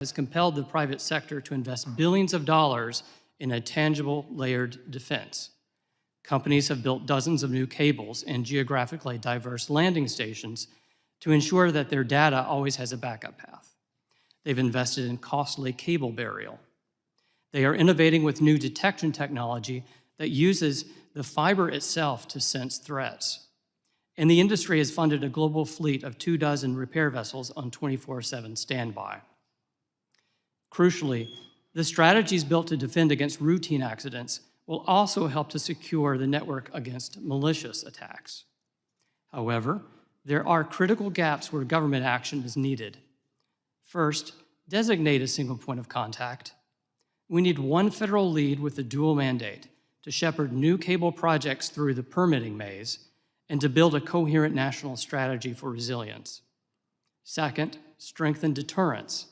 has compelled the private sector to invest billions of dollars in a tangible, layered defense. Companies have built dozens of new cables and geographically diverse landing stations to ensure that their data always has a backup path. They've invested in costly cable burial. They are innovating with new detection technology that uses the fiber itself to sense threats. And the industry has funded a global fleet of 24 repair vessels on 24/7 standby. Crucially, the strategies built to defend against routine accidents will also help to secure the network against malicious attacks. However, there are critical gaps where government action is needed. First, designate a single point of contact. We need one federal lead with a dual mandate to shepherd new cable projects through the permitting maze and to build a coherent national strategy for resilience. Second, strengthen deterrence.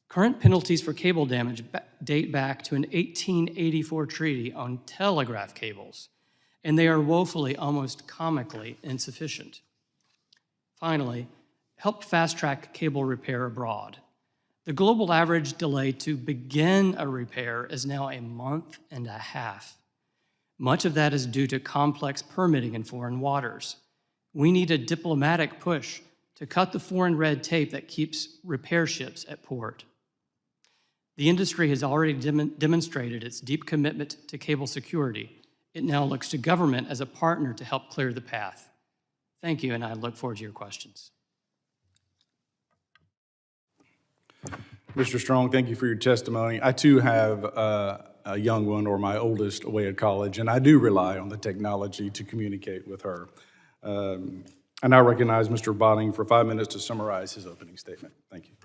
Current penalties for cable damage date back to an 1884 treaty on telegraph cables, and they are woefully, almost comically, insufficient. Finally, help fast-track cable repair abroad. The global average delay to begin a repair is now a month and a half. Much of that is due to complex permitting in foreign waters. We need a diplomatic push to cut the foreign red tape that keeps repair ships at port. The industry has already demonstrated its deep commitment to cable security. It now looks to government as a partner to help clear the path. Thank you, and I look forward to your questions. Mr. Strong, thank you for your testimony. I too have a young one, or my oldest, away at college, and I do rely on the technology to communicate with her. I now recognize Mr. Botting for 5 minutes to summarize his opening statement. Thank you.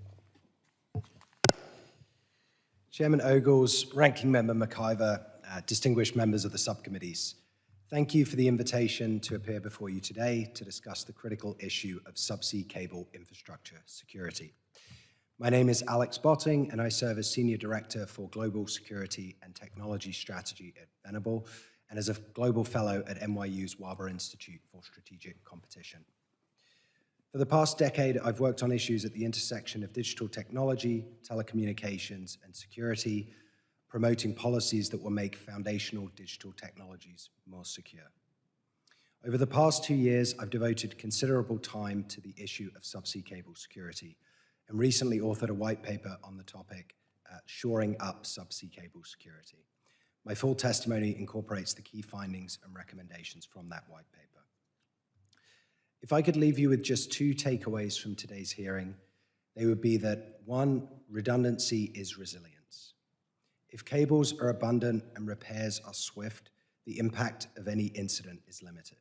Chairman Ogles, Ranking Member McIver, distinguished members of the subcommittees, thank you for the invitation to appear before you today to discuss the critical issue of subsea cable infrastructure security. My name is Alex Botting, and I serve as Senior Director for Global Security and Technology Strategy at Venable, and as a Global Fellow at NYU's Waber Institute for Strategic Competition. For the past decade, I've worked on issues at the intersection of digital technology, telecommunications, and security, promoting policies that will make foundational digital technologies more secure. Over the past 2 years, I've devoted considerable time to the issue of subsea cable security, and recently authored a white paper on the topic, Shoring Up Subsea Cable Security. My full testimony incorporates the key findings and recommendations from that white paper. If I could leave you with just 2 takeaways from today's hearing, they would be that 1, redundancy is resilience. If cables are abundant and repairs are swift, the impact of any incident is limited.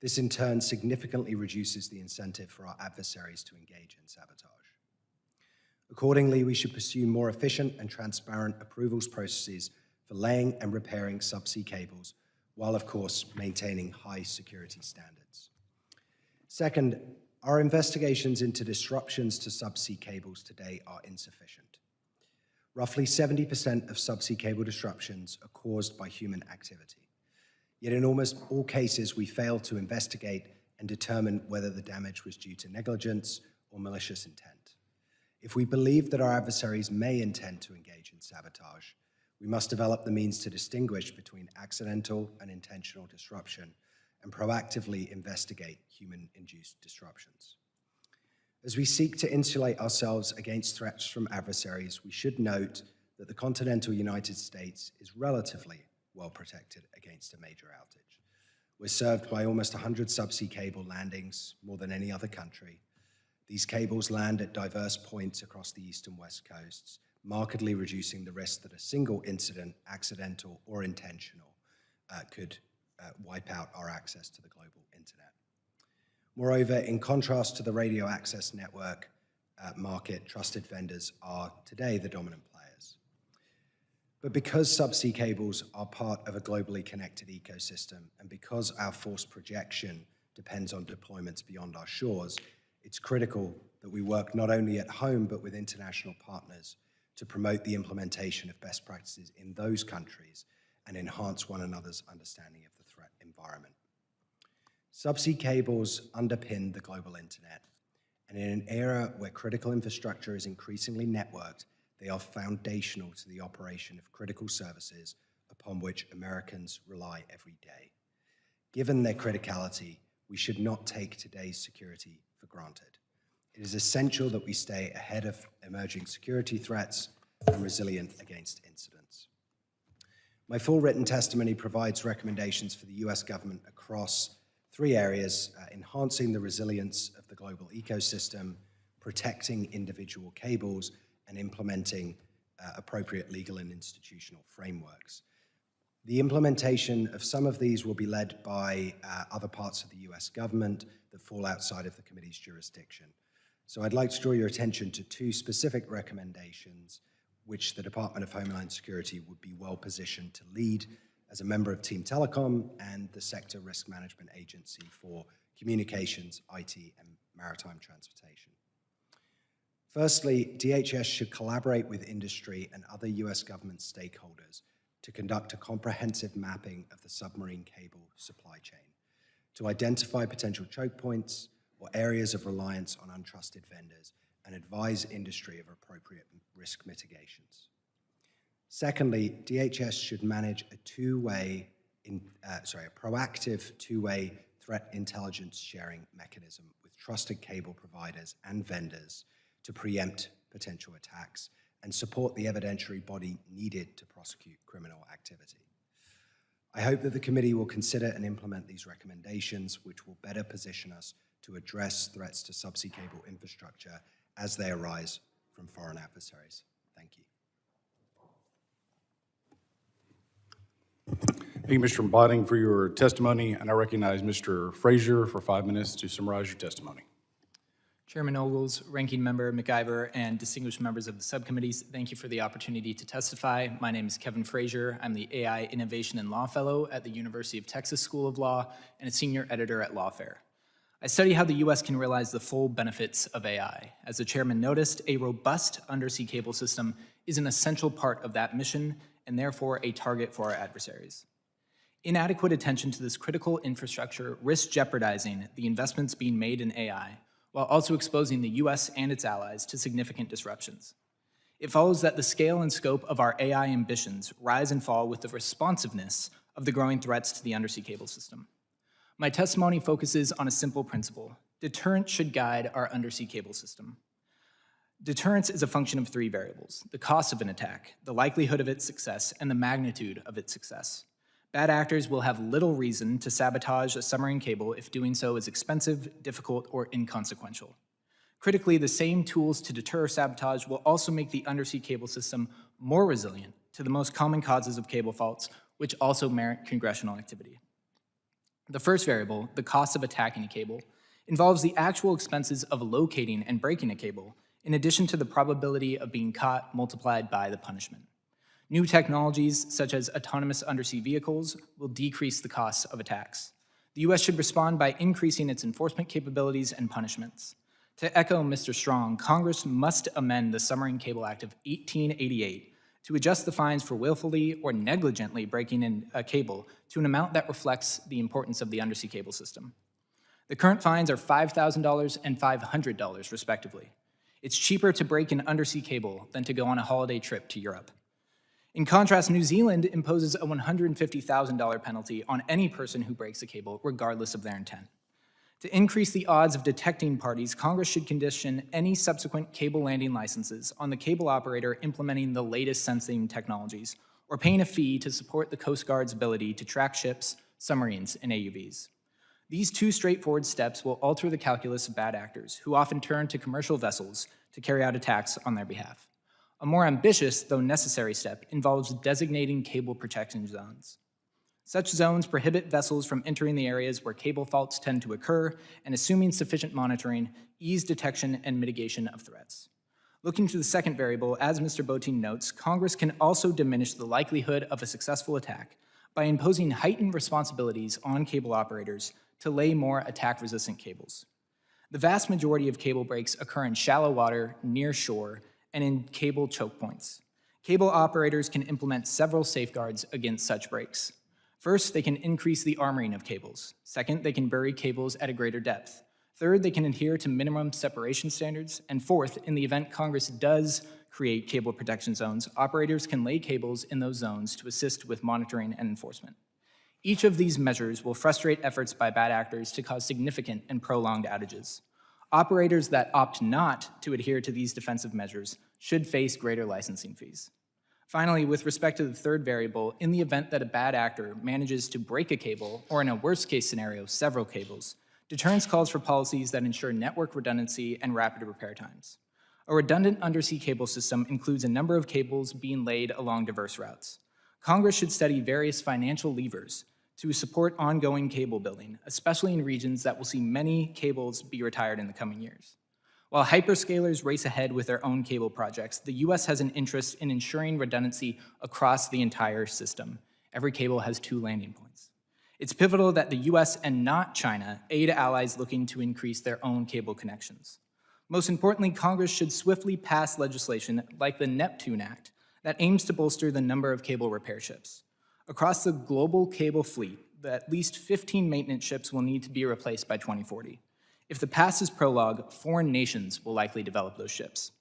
This in turn significantly reduces the incentive for our adversaries to engage in sabotage. Accordingly, we should pursue more efficient and transparent approvals processes for laying and repairing subsea cables, while of course maintaining high security standards. Second, our investigations into disruptions to subsea cables today are insufficient. Roughly 70% of subsea cable disruptions are caused by human activity. Yet in almost all cases, we fail to investigate and determine whether the damage was due to negligence or malicious intent. If we believe that our adversaries may intend to engage in sabotage, we must develop the means to distinguish between accidental and intentional disruption and proactively investigate human-induced disruptions. As we seek to insulate ourselves against threats from adversaries, we should note that the continental United States is relatively well protected against a major outage. We're served by almost 100 subsea cable landings, more than any other country. These cables land at diverse points across the east and west coasts, markedly reducing the risk that a single incident, accidental or intentional, could wipe out our access to the global internet. Moreover, in contrast to the radio access network market, trusted vendors are today the dominant players. But because subsea cables are part of a globally connected ecosystem, and because our force projection depends on deployments beyond our shores, it's critical that we work not only at home, but with international partners to promote the implementation of best practices in those countries and enhance one another's understanding of the threat environment. Subsea cables underpin the global internet, And in an era where critical infrastructure is increasingly networked, they are foundational to the operation of critical services upon which Americans rely every day. Given their criticality, we should not take today's security for granted. It is essential that we stay ahead of emerging security threats and resilient against incidents. My full written testimony provides recommendations for the US government across 3 areas: enhancing the resilience of the global ecosystem, protecting individual cables, and implementing appropriate legal and institutional frameworks. The implementation of some of these will be led by other parts of the US government that fall outside of the committee's jurisdiction. So I'd like to draw your attention to 2 specific recommendations which the Department of Homeland Security would be well positioned to lead as a member of Team Telecom and the Sector Risk Management Agency for Communications, IT, and Maritime Transportation. Firstly, DHS should collaborate with industry and other US government stakeholders to conduct a comprehensive mapping of the submarine cable supply chain, to identify potential choke points or areas of reliance on untrusted vendors, and advise industry of appropriate risk mitigations. Secondly, DHS should manage a proactive two-way threat intelligence sharing mechanism with trusted cable providers and vendors to preempt potential attacks and support the evidentiary body needed to prosecute criminal activity. I hope that the committee will consider and implement these recommendations, which will better position us to address threats to subsea cable infrastructure as they arise from foreign adversaries. Thank you. Thank you, Mr. Botting, for your testimony, and I recognize Mr. Frazier for 5 minutes to summarize your testimony. Chairman Ogles, Ranking Member McIver, and distinguished members of the subcommittees, thank you for the opportunity to testify. My name is Kevin Frazier. I'm the AI Innovation and Law Fellow at the University of Texas School of Law and a senior editor at Lawfare. I study how the U.S. can realize the full benefits of AI. As the chairman noticed, a robust undersea cable system is an essential part of that mission and therefore a target for our adversaries. Inadequate attention to this critical infrastructure risks jeopardizing the investments being made in AI, while also exposing the U.S. and its allies to significant disruptions. It follows that the scale and scope of our AI ambitions rise and fall with the responsiveness of the growing threats to the undersea cable system. My testimony focuses on a simple principle. Deterrence should guide our undersea cable system. Deterrence is a function of 3 variables: the cost of an attack, the likelihood of its success, and the magnitude of its success. Bad actors will have little reason to sabotage a submarine cable if doing so is expensive, difficult, or inconsequential. Critically, the same tools to deter sabotage will also make the undersea cable system more resilient to the most common causes of cable faults, which also merit congressional activity. The first variable, the cost of attacking a cable, involves the actual expenses of locating and breaking a cable, in addition to the probability of being caught multiplied by the punishment. New technologies, such as autonomous undersea vehicles, will decrease the costs of attacks. The U.S. should respond by increasing its enforcement capabilities and punishments. To echo Mr. Strong, Congress must amend the Submarine Cable Act of 1888 to adjust the fines for willfully or negligently breaking in a cable to an amount that reflects the importance of the undersea cable system. The current fines are $5,000 and $500, respectively. It's cheaper to break an undersea cable than to go on a holiday trip to Europe. In contrast, New Zealand imposes a $150,000 penalty on any person who breaks a cable, regardless of their intent. To increase the odds of detecting parties, Congress should condition any subsequent cable landing licenses on the cable operator implementing the latest sensing technologies or paying a fee to support the Coast Guard's ability to track ships, submarines, and AUVs. These 2 straightforward steps will alter the calculus of bad actors, who often turn to commercial vessels to carry out attacks on their behalf. A more ambitious, though necessary step involves designating cable protection zones. Such zones prohibit vessels from entering the areas where cable faults tend to occur, and assuming sufficient monitoring, ease detection and mitigation of threats. Looking to the second variable, as Mr. Botein notes, Congress can also diminish the likelihood of a successful attack by imposing heightened responsibilities on cable operators to lay more attack-resistant cables. The vast majority of cable breaks occur in shallow water, near shore, and in cable choke points. Cable operators can implement several safeguards against such breaks. First, they can increase the armoring of cables. Second, they can bury cables at a greater depth. Third, they can adhere to minimum separation standards. And fourth, in the event Congress does create cable protection zones, operators can lay cables in those zones to assist with monitoring and enforcement. Each of these measures will frustrate efforts by bad actors to cause significant and prolonged outages. Operators that opt not to adhere to these defensive measures should face greater licensing fees. Finally, with respect to the third variable, in the event that a bad actor manages to break a cable, or in a worst-case scenario, several cables, deterrence calls for policies that ensure network redundancy and rapid repair times. A redundant undersea cable system includes a number of cables being laid along diverse routes. Congress should study various financial levers to support ongoing cable building, especially in regions that will see many cables be retired in the coming years. While hyperscalers race ahead with their own cable projects, the US has an interest in ensuring redundancy across the entire system. Every cable has 2 landing points. It's pivotal that the US and not China aid allies looking to increase their own cable connections. Most importantly, Congress should swiftly pass legislation like the Neptune Act that aims to bolster the number of cable repair ships. Across the global cable fleet, at least 15 maintenance ships will need to be replaced by 2040. If the past is prologue, foreign nations will likely develop those ships.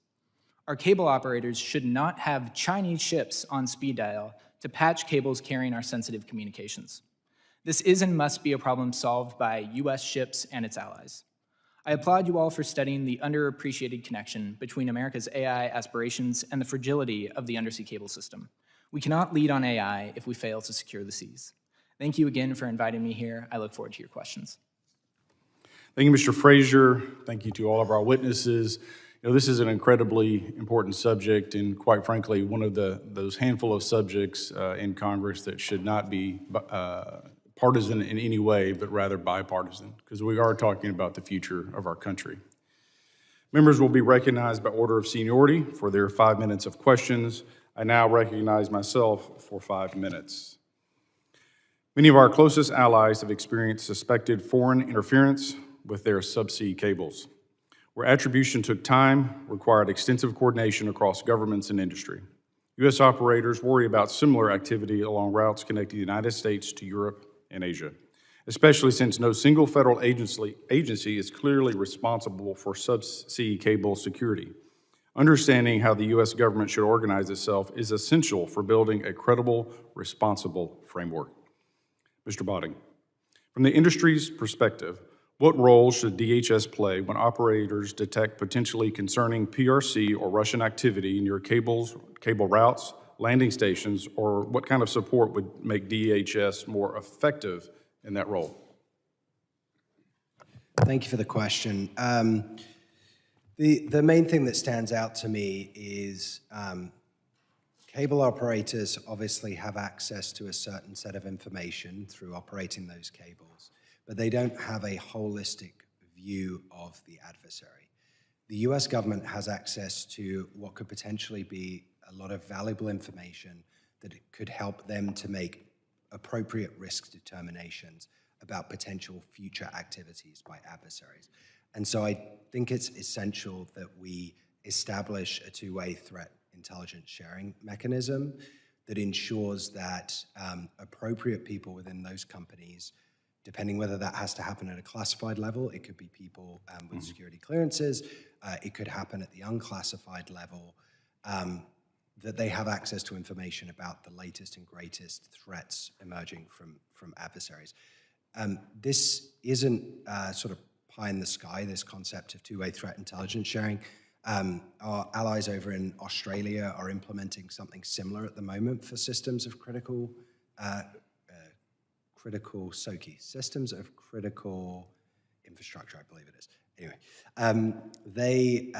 Our cable operators should not have Chinese ships on speed dial to patch cables carrying our sensitive communications. This is and must be a problem solved by US ships and its allies. I applaud you all for studying the underappreciated connection between America's AI aspirations and the fragility of the undersea cable system. We cannot lead on AI if we fail to secure the seas. Thank you again for inviting me here. I look forward to your questions. Thank you, Mr. Frazier. Thank you to all of our witnesses. This is an incredibly important subject, and quite frankly, one of those handful of subjects in Congress that should not be partisan in any way, but rather bipartisan, because we are talking about the future of our country. Members will be recognized by order of seniority for their 5 minutes of questions. I now recognize myself for 5 minutes. Many of our closest allies have experienced suspected foreign interference with their subsea cables, where attribution took time, required extensive coordination across governments and industry. U.S. operators worry about similar activity along routes connecting the United States to Europe and Asia, especially since no single federal agency is clearly responsible for subsea cable security. Understanding how the U.S. government should organize itself is essential for building a credible, responsible framework. Mr. Botting, from the industry's perspective, what role should DHS play when operators detect potentially concerning PRC or Russian activity near cable routes, landing stations, or what kind of support would make DHS more effective in that role? Thank you for the question. The main thing that stands out to me is cable operators obviously have access to a certain set of information through operating those cables, but they don't have a holistic view of the adversary. The US government has access to what could potentially be a lot of valuable information that could help them to make appropriate risk determinations about potential future activities by adversaries. And so I think it's essential that we establish a two-way threat intelligence sharing mechanism that ensures that appropriate people within those companies, depending whether that has to happen at a classified level, it could be people with security clearances, it could happen at the unclassified level, that they have access to information about the latest and greatest threats emerging from adversaries. This isn't sort of pie in the sky, this concept of two-way threat intelligence sharing. Our allies over in Australia are implementing something similar at the moment for systems of critical SOCI, systems of critical infrastructure, I believe it is. Anyway, they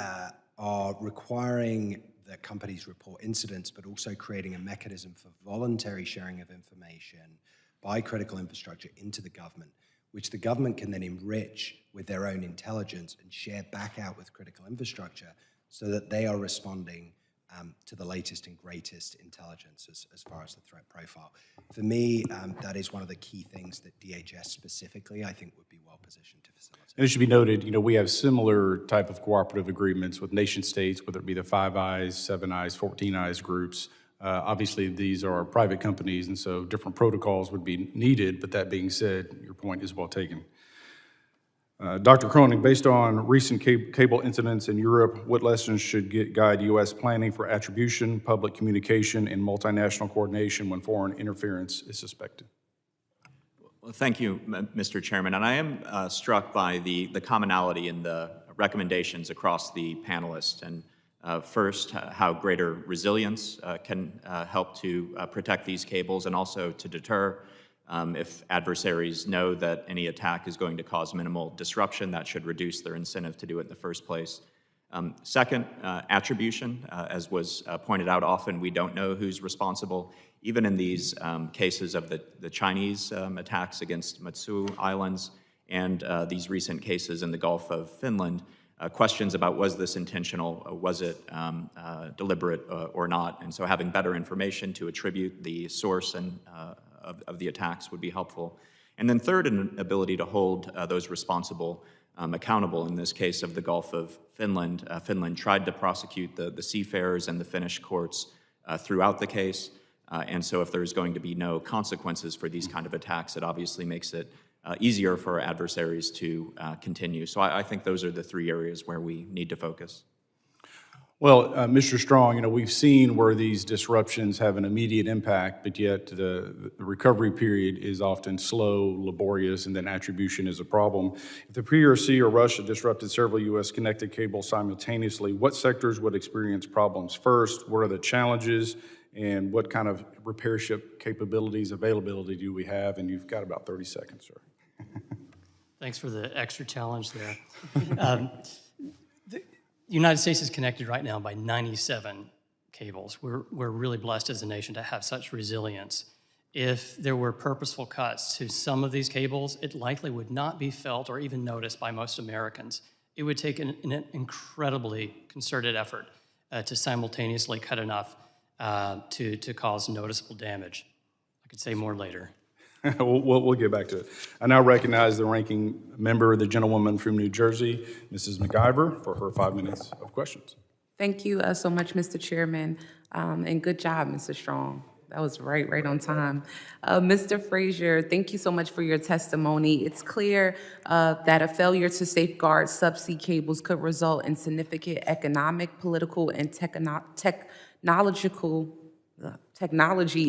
are requiring that companies report incidents, but also creating a mechanism for voluntary sharing of information by critical infrastructure into the government, which the government can then enrich with their own intelligence and share back out with critical infrastructure so that they are responding to the latest and greatest intelligence as far as the threat profile. For me, that is one of the key things that DHS specifically, I think, would be well positioned to facilitate. And it should be noted, we have similar type of cooperative agreements with nation states, whether it be the Five Eyes, Seven Eyes, 14 Eyes groups. Obviously, these are private companies, and so different protocols would be needed, but that being said, your point is well taken. Dr. Cronin, based on recent cable incidents in Europe, what lessons should guide U.S. planning for attribution, public communication, and multinational coordination when foreign interference is suspected? Well, thank you, Mr. Chairman. And I am struck by the commonality in the recommendations across the panelists. And first, how greater resilience can help to protect these cables and also to deter. If adversaries know that any attack is going to cause minimal disruption, that should reduce their incentive to do it in the first place. Second, attribution. As was pointed out, often we don't know who's responsible. Even in these cases of the Chinese attacks against Matsu Islands and these recent cases in the Gulf of Finland, questions about was this intentional, was it deliberate or not, and so having better information to attribute the source and of the attacks would be helpful. And then third, an ability to hold those responsible accountable. In this case of the Gulf of Finland, Finland tried to prosecute the seafarers and the Finnish courts throughout the case. And so if there's going to be no consequences for these kind of attacks, it obviously makes it easier for our adversaries to continue. So I think those are the three areas where we need to focus. Well, Mr. Strong, we've seen where these disruptions have an immediate impact, but yet the recovery period is often slow, laborious, and then attribution is a problem. If the PRC or Russia disrupted several U.S. connected cables simultaneously, what sectors would experience problems first? What are the challenges? And what kind of repair ship capabilities, availability do we have? And you've got about 30 seconds, sir. Thanks for the extra challenge there. The United States is connected right now by 97 cables. We're really blessed as a nation to have such resilience. If there were purposeful cuts to some of these cables, it likely would not be felt or even noticed by most Americans. It would take an incredibly concerted effort to simultaneously cut enough to cause noticeable damage. I could say more later. We'll get back to it. I now recognize the ranking member, the gentlewoman from New Jersey, Mrs. McIver, for her 5 minutes of questions. Thank you so much, Mr. Chairman, and good job, Mr. Strong. That was right on time. Mr. Frazier, thank you so much for your testimony. It's clear that a failure to safeguard subsea cables could result in significant economic, political, and technology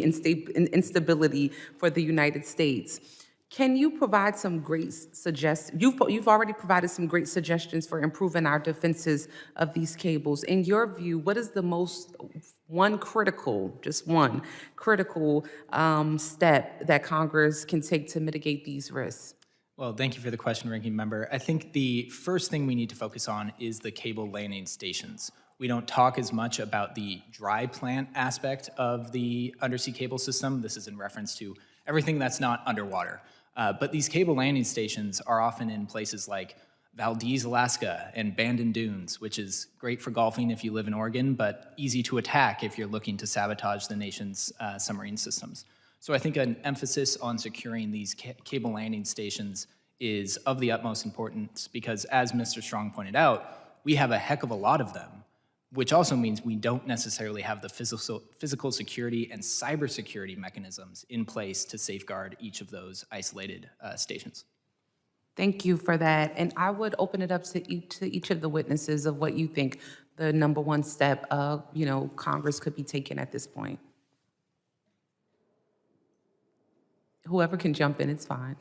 instability for the United States. Can you provide some great suggestions? You've already provided some great suggestions for improving our defenses of these cables. In your view, what is the one critical step that Congress can take to mitigate these risks? Well, thank you for the question, Ranking Member. I think the first thing we need to focus on is the cable landing stations. We don't talk as much about the dry plant aspect of the undersea cable system. This is in reference to everything that's not underwater. But these cable landing stations are often in places like Valdez, Alaska, and Bandon Dunes, which is great for golfing if you live in Oregon, but easy to attack if you're looking to sabotage the nation's submarine systems. So I think an emphasis on securing these cable landing stations is of the utmost importance because, as Mr. Strong pointed out, we have a heck of a lot of them, which also means we don't necessarily have the physical security and cybersecurity mechanisms in place to safeguard each of those isolated stations. Thank you for that. And I would open it up to each of the witnesses of what you think the number one step Congress could be taking at this point. Whoever can jump in, it's fine.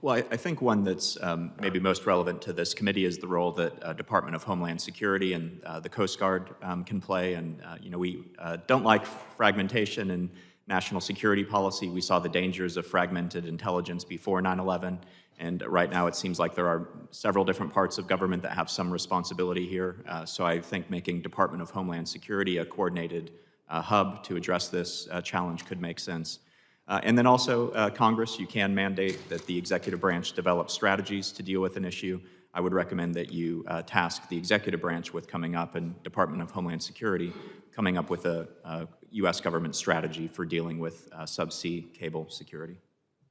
Well, I think one that's maybe most relevant to this committee is the role that Department of Homeland Security and the Coast Guard can play. And we don't like fragmentation in national security policy. We saw the dangers of fragmented intelligence before 9/11. And right now it seems like there are several different parts of government that have some responsibility here. So I think making Department of Homeland Security a coordinated hub to address this challenge could make sense. And then also, Congress, you can mandate that the executive branch develop strategies to deal with an issue. I would recommend that you task the executive branch with coming up, and Department of Homeland Security coming up with a U.S. government strategy for dealing with subsea cable security.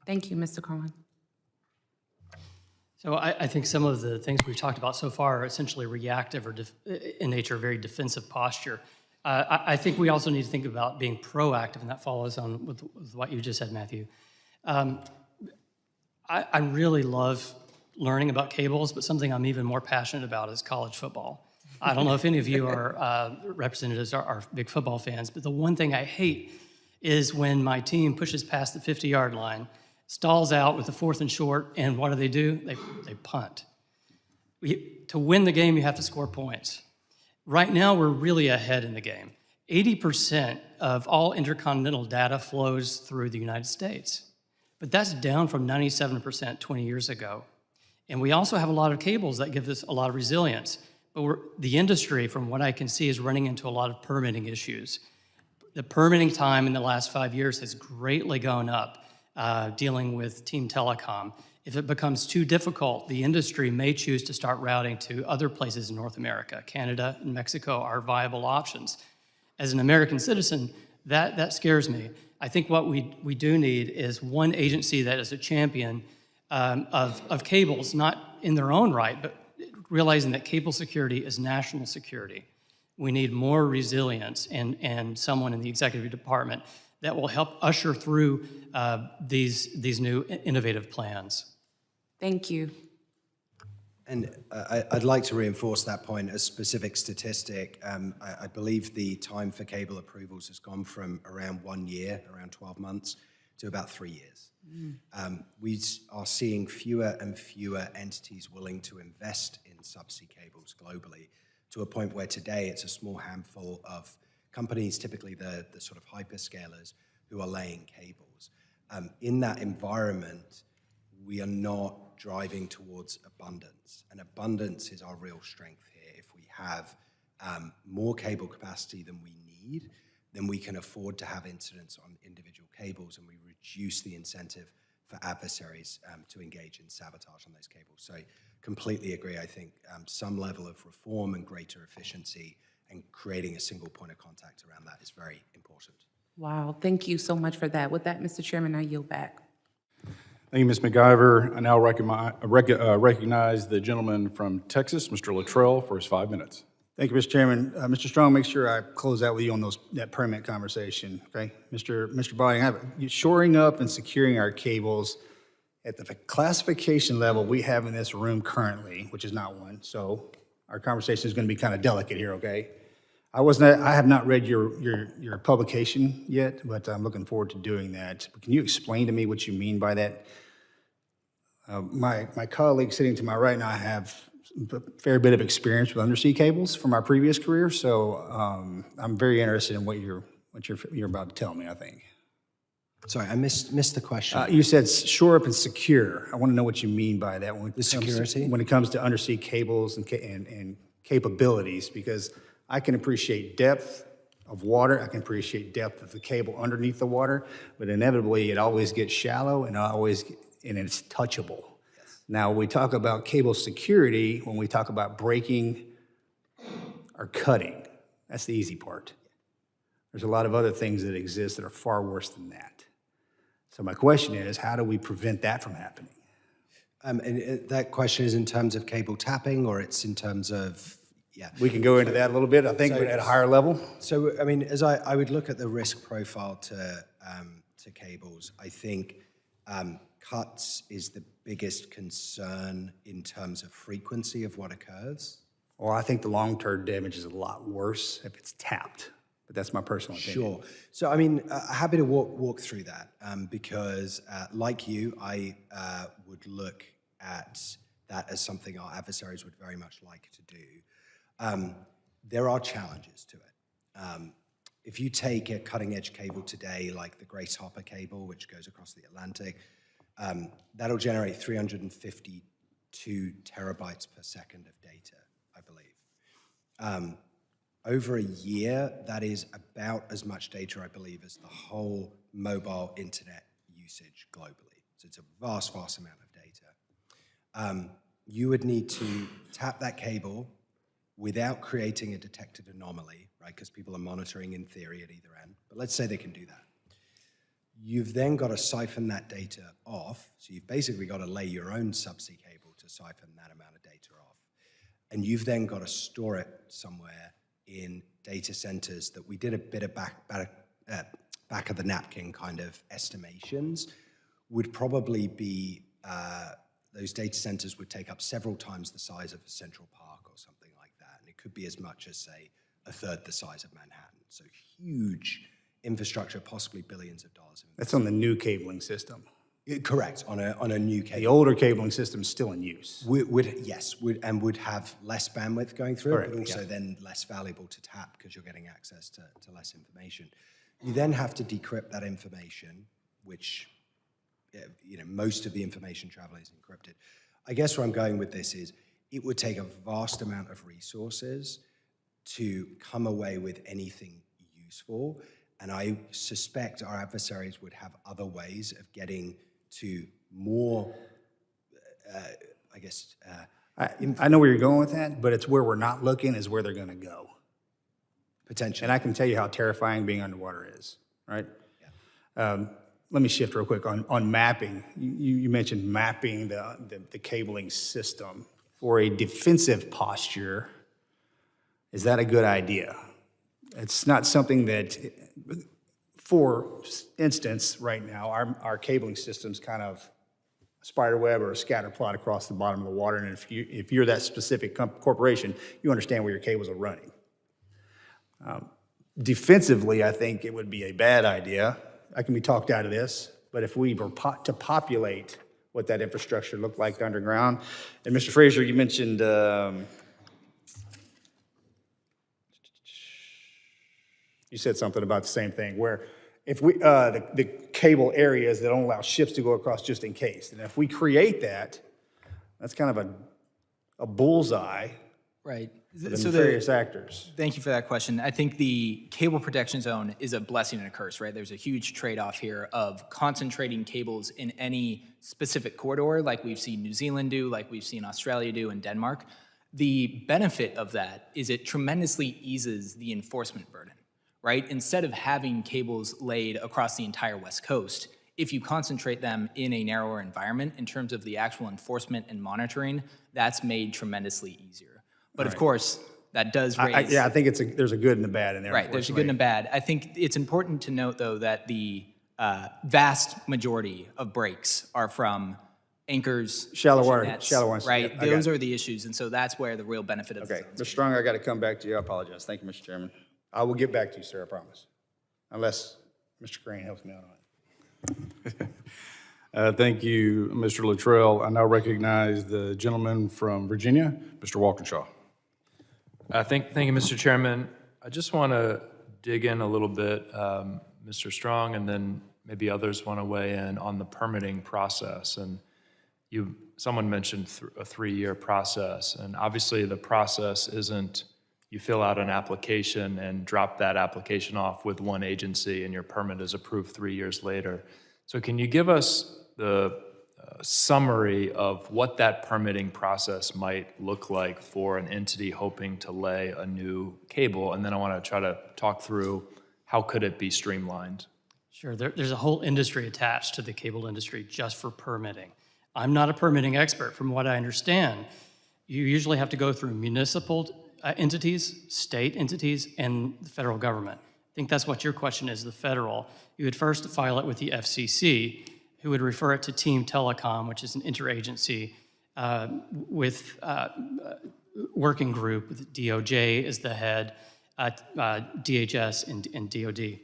Thank you, Mr. Cohen. So I think some of the things we've talked about so far are essentially reactive or in nature, very defensive posture. I think we also need to think about being proactive, and that follows on with what you just said, Matthew. I really love learning about cables, but something I'm even more passionate about is college football. I don't know if any of you are representatives are big football fans, but the one thing I hate is when my team pushes past the 50-yard line, stalls out with the 4th and short, and what do? They punt. To win the game, you have to score points. Right now, we're really ahead in the game. 80% of all intercontinental data flows through the United States, but that's down from 97% 20 years ago. And we also have a lot of cables that give us a lot of resilience, but the industry, from what I can see, is running into a lot of permitting issues. The permitting time in the last 5 years has greatly gone up, dealing with Team Telecom. If it becomes too difficult, the industry may choose to start routing to other places in North America. Canada and Mexico are viable options. As an American citizen, that scares me. I think what we do need is one agency that is a champion of cables, not in their own right, but realizing that cable security is national security. We need more resilience and someone in the executive department that will help usher through these new innovative plans. Thank you. And I'd like to reinforce that point. A specific statistic, I believe the time for cable approvals has gone from around 1 year, around 12 months, to about 3 years. We are seeing fewer and fewer entities willing to invest in subsea cables globally, to a point where today it's a small handful of companies, typically the sort of hyperscalers, who are laying cables. In that environment, we are not driving towards abundance, and abundance is our real strength here. If we have more cable capacity than we need, then we can afford to have incidents on individual cables, and we reduce the incentive for adversaries to engage in sabotage on those cables. So completely agree. I think some level of reform and greater efficiency and creating a single point of contact around that is very important. Wow, thank you so much for that. With that, Mr. Chairman, I yield back. Thank you, Ms. McIver. I now recognize the gentleman from Texas, Mr. Luttrell, for his 5 minutes. Thank you, Mr. Chairman. Mr. Strong, make sure I close out with you on that permit conversation, okay? Mr. Body, shoring up and securing our cables at the classification level we have in this room currently, which is not one, so our conversation is going to be kind of delicate here, okay? I have not read your publication yet, but I'm looking forward to doing that. Can you explain to me what you mean by that? My colleague sitting to my right now have a fair bit of experience with undersea cables from our previous career, so I'm very interested in what you're about to tell me, I think. Sorry, I missed the question. You said shore up and secure. I want to know what you mean by that. When it comes to undersea cables and capabilities, because I can appreciate depth of water, I can appreciate depth of the cable underneath the water, but inevitably it always gets shallow and it's touchable. Yes. Now, we talk about cable security when we talk about breaking or cutting. That's the easy part. There's a lot of other things that exist that are far worse than that. So my question is, how do we prevent that from happening? And that question is in terms of cable tapping, or it's in terms of, yeah. We can go into that a little bit, I think, but at a higher level. So, I mean, as I would look at the risk profile to cables, I think cuts is the biggest concern in terms of frequency of what occurs. Well, I think the long-term damage is a lot worse if it's tapped, but that's my personal opinion. Sure. So, I mean, happy to walk through that because, like you, I would look at that as something our adversaries would very much like to do. There are challenges to it. If you take a cutting-edge cable today, like the Grace Hopper cable, which goes across the Atlantic, that'll generate 352 terabytes per second of data, I believe. Over a year, that is about as much data, I believe, as the whole mobile internet usage globally. So it's a vast, vast amount of data. You would need to tap that cable without creating a detected anomaly, right? Because people are monitoring in theory at either end. But let's say they can do that. You've then got to siphon that data off. So you've basically got to lay your own subsea cable to siphon that amount of data off. And you've then got to store it somewhere in data centers that we did a bit of back of the napkin kind of estimations would probably be those data centers would take up several times the size of a Central Park or something like that. And it could be as much as, say, a third the size of Manhattan. So huge infrastructure, possibly billions of dollars. That's on the new cabling system. Correct, on a new The cable. older cabling system is still in use. Would have less bandwidth going through, Correct, but also yeah. then less valuable to tap because you're getting access to less information. You then have to decrypt that information, which, most of the information travel is encrypted. I guess where I'm going with this is it would take a vast amount of resources to come away with anything useful. And I suspect our adversaries would have other ways of getting to more, I know where you're going with that, but it's where we're not looking is where they're going to go. potentially. And I can tell you how terrifying being underwater is, right? Let me shift real quick on mapping. You mentioned mapping the cabling system for a defensive posture. Is that a good idea? It's not something that, for instance, right now, our cabling system's kind of a spider web or a scatter plot across the bottom of the water. And if you're that specific corporation, you understand where your cables are running. Defensively, I think it would be a bad idea. I can be talked out of this, but if we were to populate what that infrastructure looked like underground, and Mr. Frazier, you mentioned you said something about the same thing, where if we the cable areas that don't allow ships to go across just in case, and if we create that, that's kind of a bullseye Right. for the nefarious actors. Thank you for that question. I think the cable protection zone is a blessing and a curse, right? There's a huge trade-off here of concentrating cables in any specific corridor, like we've seen New Zealand do, like we've seen Australia do, and Denmark. The benefit of that is it tremendously eases the enforcement burden, right? Instead of having cables laid across the entire West Coast, if you concentrate them in a narrower environment in terms of the actual enforcement and monitoring, that's made tremendously easier. But of course, that does raise... I think there's a good and a bad in there. Right, there's a good and a bad. I think it's important to note, though, that the vast majority of breaks are from anchors, Shallow fishing water, nets, shallow ones. right? Yep, I Those got it. are the issues, and so that's where the real benefit of the Okay, zones Mr. Strong, I got to come back to you. I apologize. Thank you, Mr. Chairman. I will get back to you, sir, I promise. Unless Mr. Crane helps me out on it. Thank you, Mr. Luttrell. I now recognize the gentleman from Virginia, Mr. Walkinshaw. Thank you, Mr. Chairman. I just want to dig in a little bit, Mr. Strong, and then maybe others want to weigh in on the permitting process. And someone mentioned a 3-year process, and obviously the process isn't you fill out an application and drop that application off with one agency and your permit is approved 3 years later. So can you give us the summary of what that permitting process might look like for an entity hoping to lay a new cable? And then I want to try to talk through how could it be streamlined? Sure, there's a whole industry attached to the cable industry just for permitting. I'm not a permitting expert. From what I understand, you usually have to go through municipal entities, state entities, and the federal government. I think that's what your question is, the federal. You would first file it with the FCC, who would refer it to Team Telecom, which is an interagency with working group with DOJ as the head, DHS and DOD.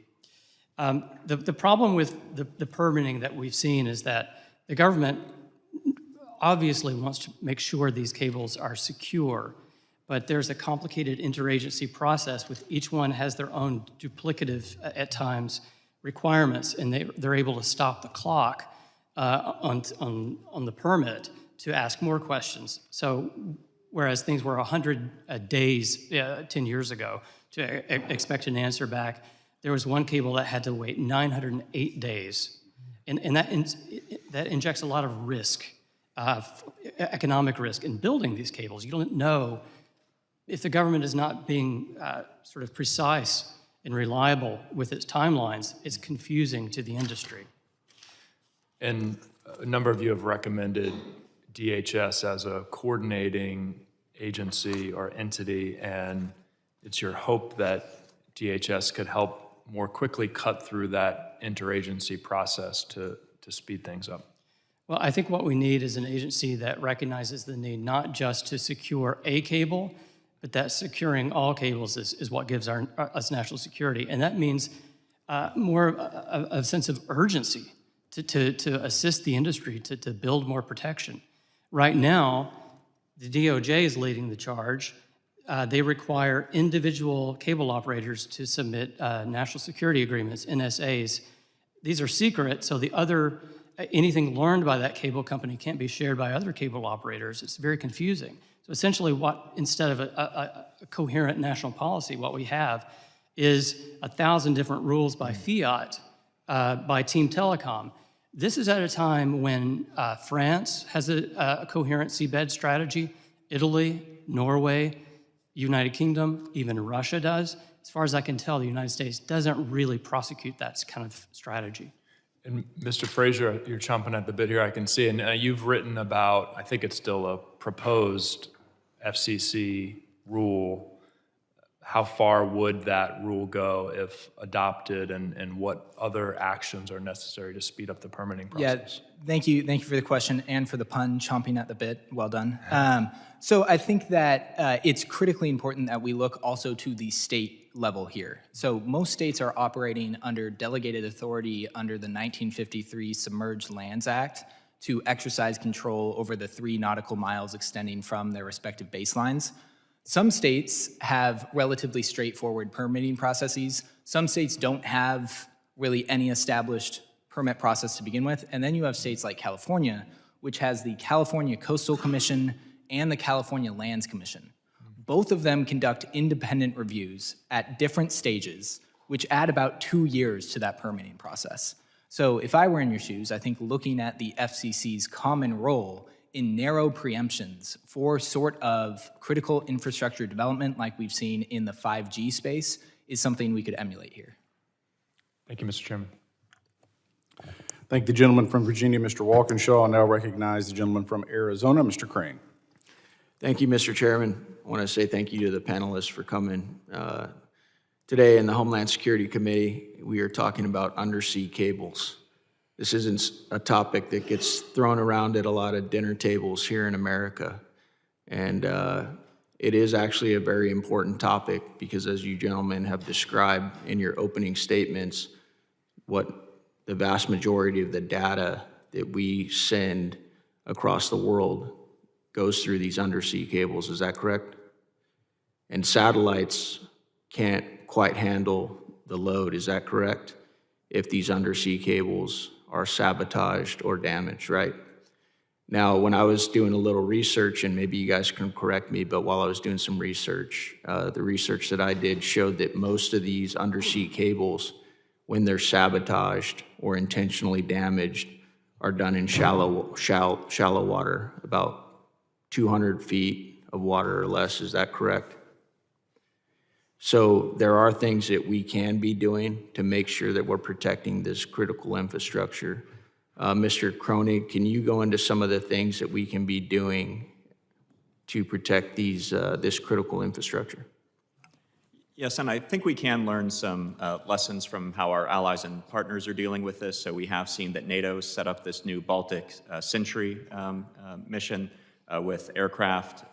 The problem with the permitting that we've seen is that the government obviously wants to make sure these cables are secure, but there's a complicated interagency process with each one has their own duplicative, at times, requirements, and they're able to stop the clock on the permit to ask more questions. So whereas things were 100 days 10 years ago to expect an answer back, there was one cable that had to wait 908 days. And that injects a lot of risk, economic risk in building these cables. You don't know if the government is not being sort of precise and reliable with its timelines, it's confusing to the industry. And a number of you have recommended DHS as a coordinating agency or entity, and it's your hope that DHS could help more quickly cut through that interagency process to speed things up. Well, I think what we need is an agency that recognizes the need not just to secure a cable, but that securing all cables is what gives us national security. And that means more of a sense of urgency to assist the industry to build more protection. Right now, the DOJ is leading the charge. They require individual cable operators to submit national security agreements, NSAs. These are secret, so anything learned by that cable company can't be shared by other cable operators. It's very confusing. So essentially instead of a coherent national policy, what we have is 1,000 different rules by fiat, by Team Telecom. This is at a time when France has a coherent seabed strategy, Italy, Norway, United Kingdom, even Russia does. As far as I can tell, the United States doesn't really prosecute that kind of strategy. And Mr. Frazier, you're chomping at the bit here, I can see. And you've written about, I think it's still a proposed FCC rule. How far would that rule go if adopted, and what other actions are necessary to speed up the permitting process? Yeah, thank you for the question and for the pun, chomping at the bit. Well done. So I think that it's critically important that we look also to the state level here. So most states are operating under delegated authority under the 1953 Submerged Lands Act to exercise control over the 3 nautical miles extending from their respective baselines. Some states have relatively straightforward permitting processes. Some states don't have really any established permit process to begin with. And then you have states like California, which has the California Coastal Commission and the California Lands Commission. Both of them conduct independent reviews at different stages, which add about 2 years to that permitting process. So if I were in your shoes, I think looking at the FCC's common role in narrow preemptions for sort of critical infrastructure development like we've seen in the 5G space is something we could emulate here. Thank you, Mr. Chairman. Thank the gentleman from Virginia, Mr. Walkinshaw. I now recognize the gentleman from Arizona, Mr. Crane. Thank you, Mr. Chairman. I want to say thank you to the panelists for coming. Today in the Homeland Security Committee, we are talking about undersea cables. This isn't a topic that gets thrown around at a lot of dinner tables here in America. And it is actually a very important topic because, as you gentlemen have described in your opening statements, what the vast majority of the data that we send across the world goes through these undersea cables. Is that correct? And satellites can't quite handle the load. Is that correct? If these undersea cables are sabotaged or damaged, right? Now, when I was doing a little research, and maybe you guys can correct me, but while I was doing some research, the research that I did showed that most of these undersea cables, when they're sabotaged or intentionally damaged, are done in shallow water, about 200 feet of water or less. Is that correct? So there are things that we can be doing to make sure that we're protecting this critical infrastructure. Mr. Kronig, can you go into some of the things that we can be doing to protect this critical infrastructure? Yes, and I think we can learn some lessons from how our allies and partners are dealing with this. So we have seen that NATO set up this new Baltic Sentry mission with aircraft,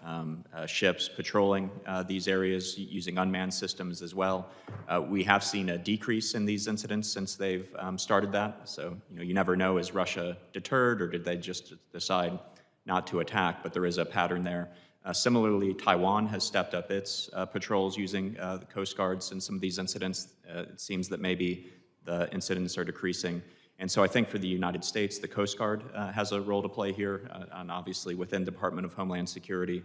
ships patrolling these areas using unmanned systems as well. We have seen a decrease in these incidents since they've started that. So you never know, is Russia deterred or did they just decide not to attack? But there is a pattern there. Similarly, Taiwan has stepped up its patrols using the Coast Guards in some of these incidents. It seems that maybe the incidents are decreasing. And so I think for the United States, the Coast Guard has a role to play here, and obviously within Department of Homeland Security.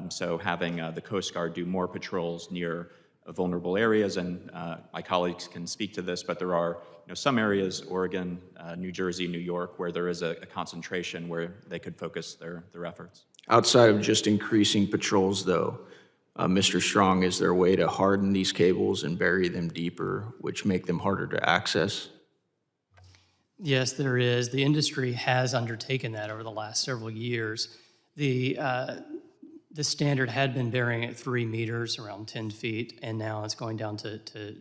So having the Coast Guard do more patrols near vulnerable areas, and my colleagues can speak to this, but there are some areas, Oregon, New Jersey, New York, where there is a concentration where they could focus their efforts. Outside of just increasing patrols, though, Mr. Strong, is there a way to harden these cables and bury them deeper, which make them harder to access? Yes, there is. The industry has undertaken that over the last several years. The standard had been burying at 3 meters, around 10 feet, and now it's going down to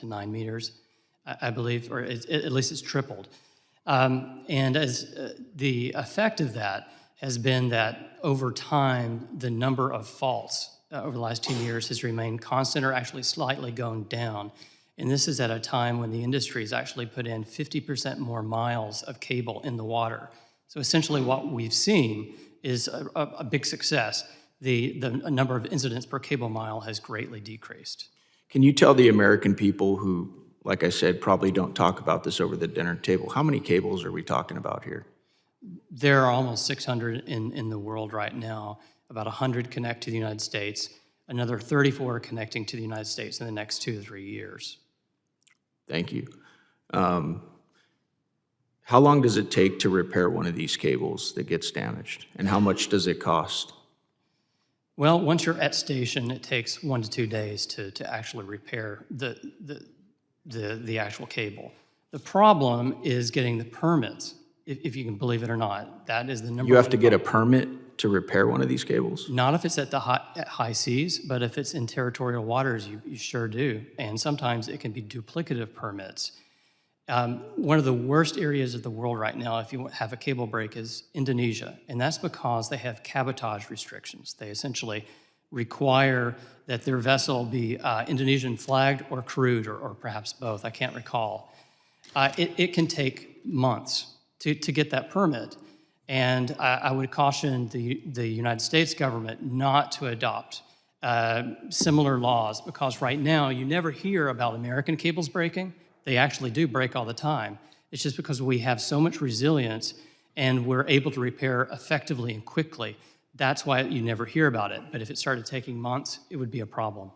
9 meters, I believe, or at least it's tripled. And as the effect of that has been that over time, the number of faults over the last 10 years has remained constant or actually slightly going down. And this is at a time when the industry has actually put in 50% more miles of cable in the water. So essentially what we've seen is a big success. The number of incidents per cable mile has greatly decreased. Can you tell the American people who, like I said, probably don't talk about this over the dinner table, how many cables are we talking about here? There are almost 600 in the world right now. About 100 connect to the United States. Another 34 are connecting to the United States in the next 2 to 3 years. Thank you. How long does it take to repair one of these cables that gets damaged? And how much does it cost? Well, once you're at station, it takes 1 to 2 days to actually repair the actual cable. The problem is getting the permits, if you can believe it or not. That is the number one. You have to get a permit to repair one of these cables? Not if it's at high seas, but if it's in territorial waters, you sure do. And sometimes it can be duplicative permits. One of the worst areas of the world right now, if you have a cable break, is Indonesia. And that's because they have cabotage restrictions. They essentially require that their vessel be Indonesian flagged or crewed, or perhaps both. I can't recall. It can take months to get that permit. And I would caution the United States government not to adopt similar laws, because right now you never hear about American cables breaking. They actually do break all the time. It's just because we have so much resilience and we're able to repair effectively and quickly. That's why you never hear about it. But if it started taking months, it would be a problem.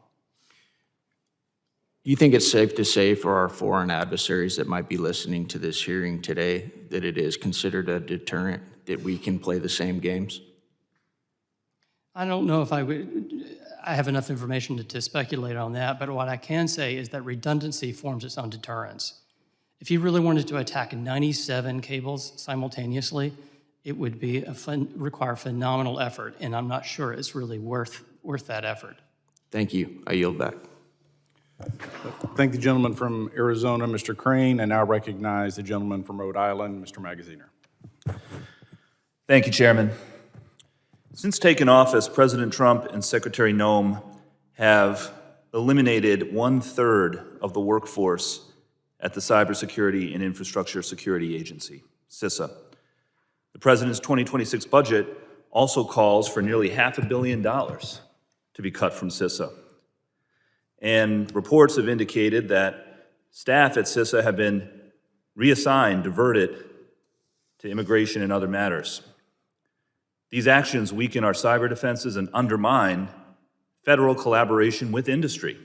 Do you think it's safe to say for our foreign adversaries that might be listening to this hearing today that it is considered a deterrent, that we can play the same games? I don't know if I have enough information to speculate on that, but what I can say is that redundancy forms its own deterrence. If you really wanted to attack 97 cables simultaneously, it would be require phenomenal effort, and I'm not sure it's really worth that effort. Thank you. I yield back. Thank the gentleman from Arizona, Mr. Crane, and now recognize the gentleman from Rhode Island, Mr. Magaziner. Thank you, Chairman. Since taking office, President Trump and Secretary Noem have eliminated 1/3 of the workforce at the Cybersecurity and Infrastructure Security Agency, CISA. The President's 2026 budget also calls for nearly $500 million to be cut from CISA. And reports have indicated that staff at CISA have been reassigned, diverted to immigration and other matters. These actions weaken our cyber defenses and undermine federal collaboration with industry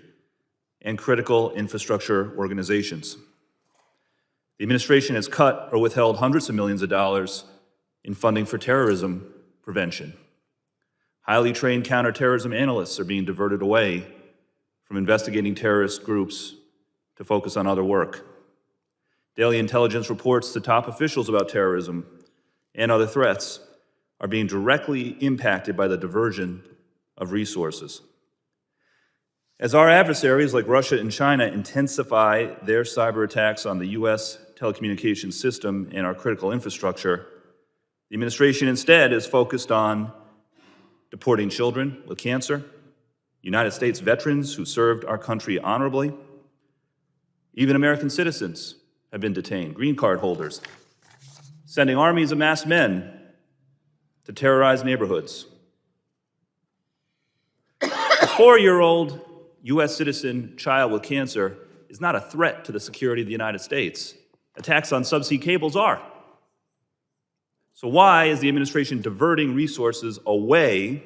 and critical infrastructure organizations. The administration has cut or withheld hundreds of millions of dollars in funding for terrorism prevention. Highly trained counterterrorism analysts are being diverted away from investigating terrorist groups to focus on other work. Daily intelligence reports to top officials about terrorism and other threats are being directly impacted by the diversion of resources. As our adversaries like Russia and China intensify their cyber attacks on the U.S. telecommunications system and our critical infrastructure, the administration instead is focused on deporting children with cancer, United States veterans who served our country honorably. Even American citizens have been detained, green card holders, sending armies of masked men to terrorize neighborhoods. A 4-year-old U.S. citizen child with cancer is not a threat to the security of the United States. Attacks on subsea cables are. So why is the administration diverting resources away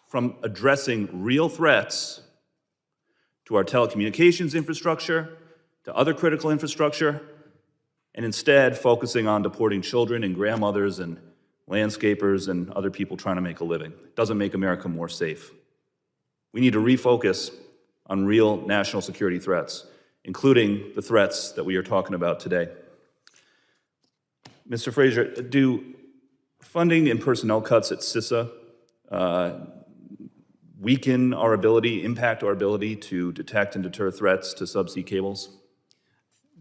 from addressing real threats to our telecommunications infrastructure, to other critical infrastructure, and instead focusing on deporting children and grandmothers and landscapers and other people trying to make a living? It doesn't make America more safe. We need to refocus on real national security threats, including the threats that we are talking about today. Mr. Frazier, do funding and personnel cuts at CISA weaken our ability, impact our ability to detect and deter threats to subsea cables?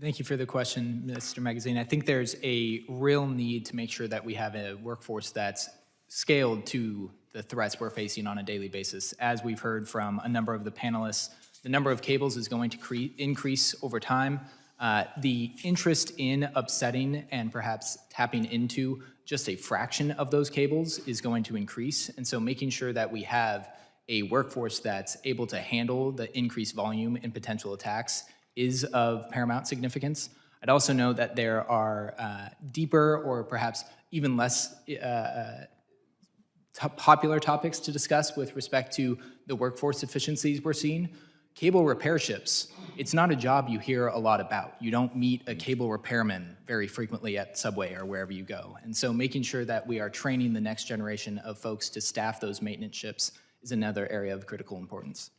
Thank you for the question, Mr. Magazine. I think there's a real need to make sure that we have a workforce that's scaled to the threats we're facing on a daily basis. As we've heard from a number of the panelists, the number of cables is going to increase over time. The interest in upsetting and perhaps tapping into just a fraction of those cables is going to increase. And so making sure that we have a workforce that's able to handle the increased volume and potential attacks is of paramount significance. I'd also note that there are deeper or perhaps even less popular topics to discuss with respect to the workforce efficiencies we're seeing. Cable repair ships, it's not a job you hear a lot about. You don't meet a cable repairman very frequently at Subway or wherever you go. And so making sure that we are training the next generation of folks to staff those maintenance ships is another area of critical importance.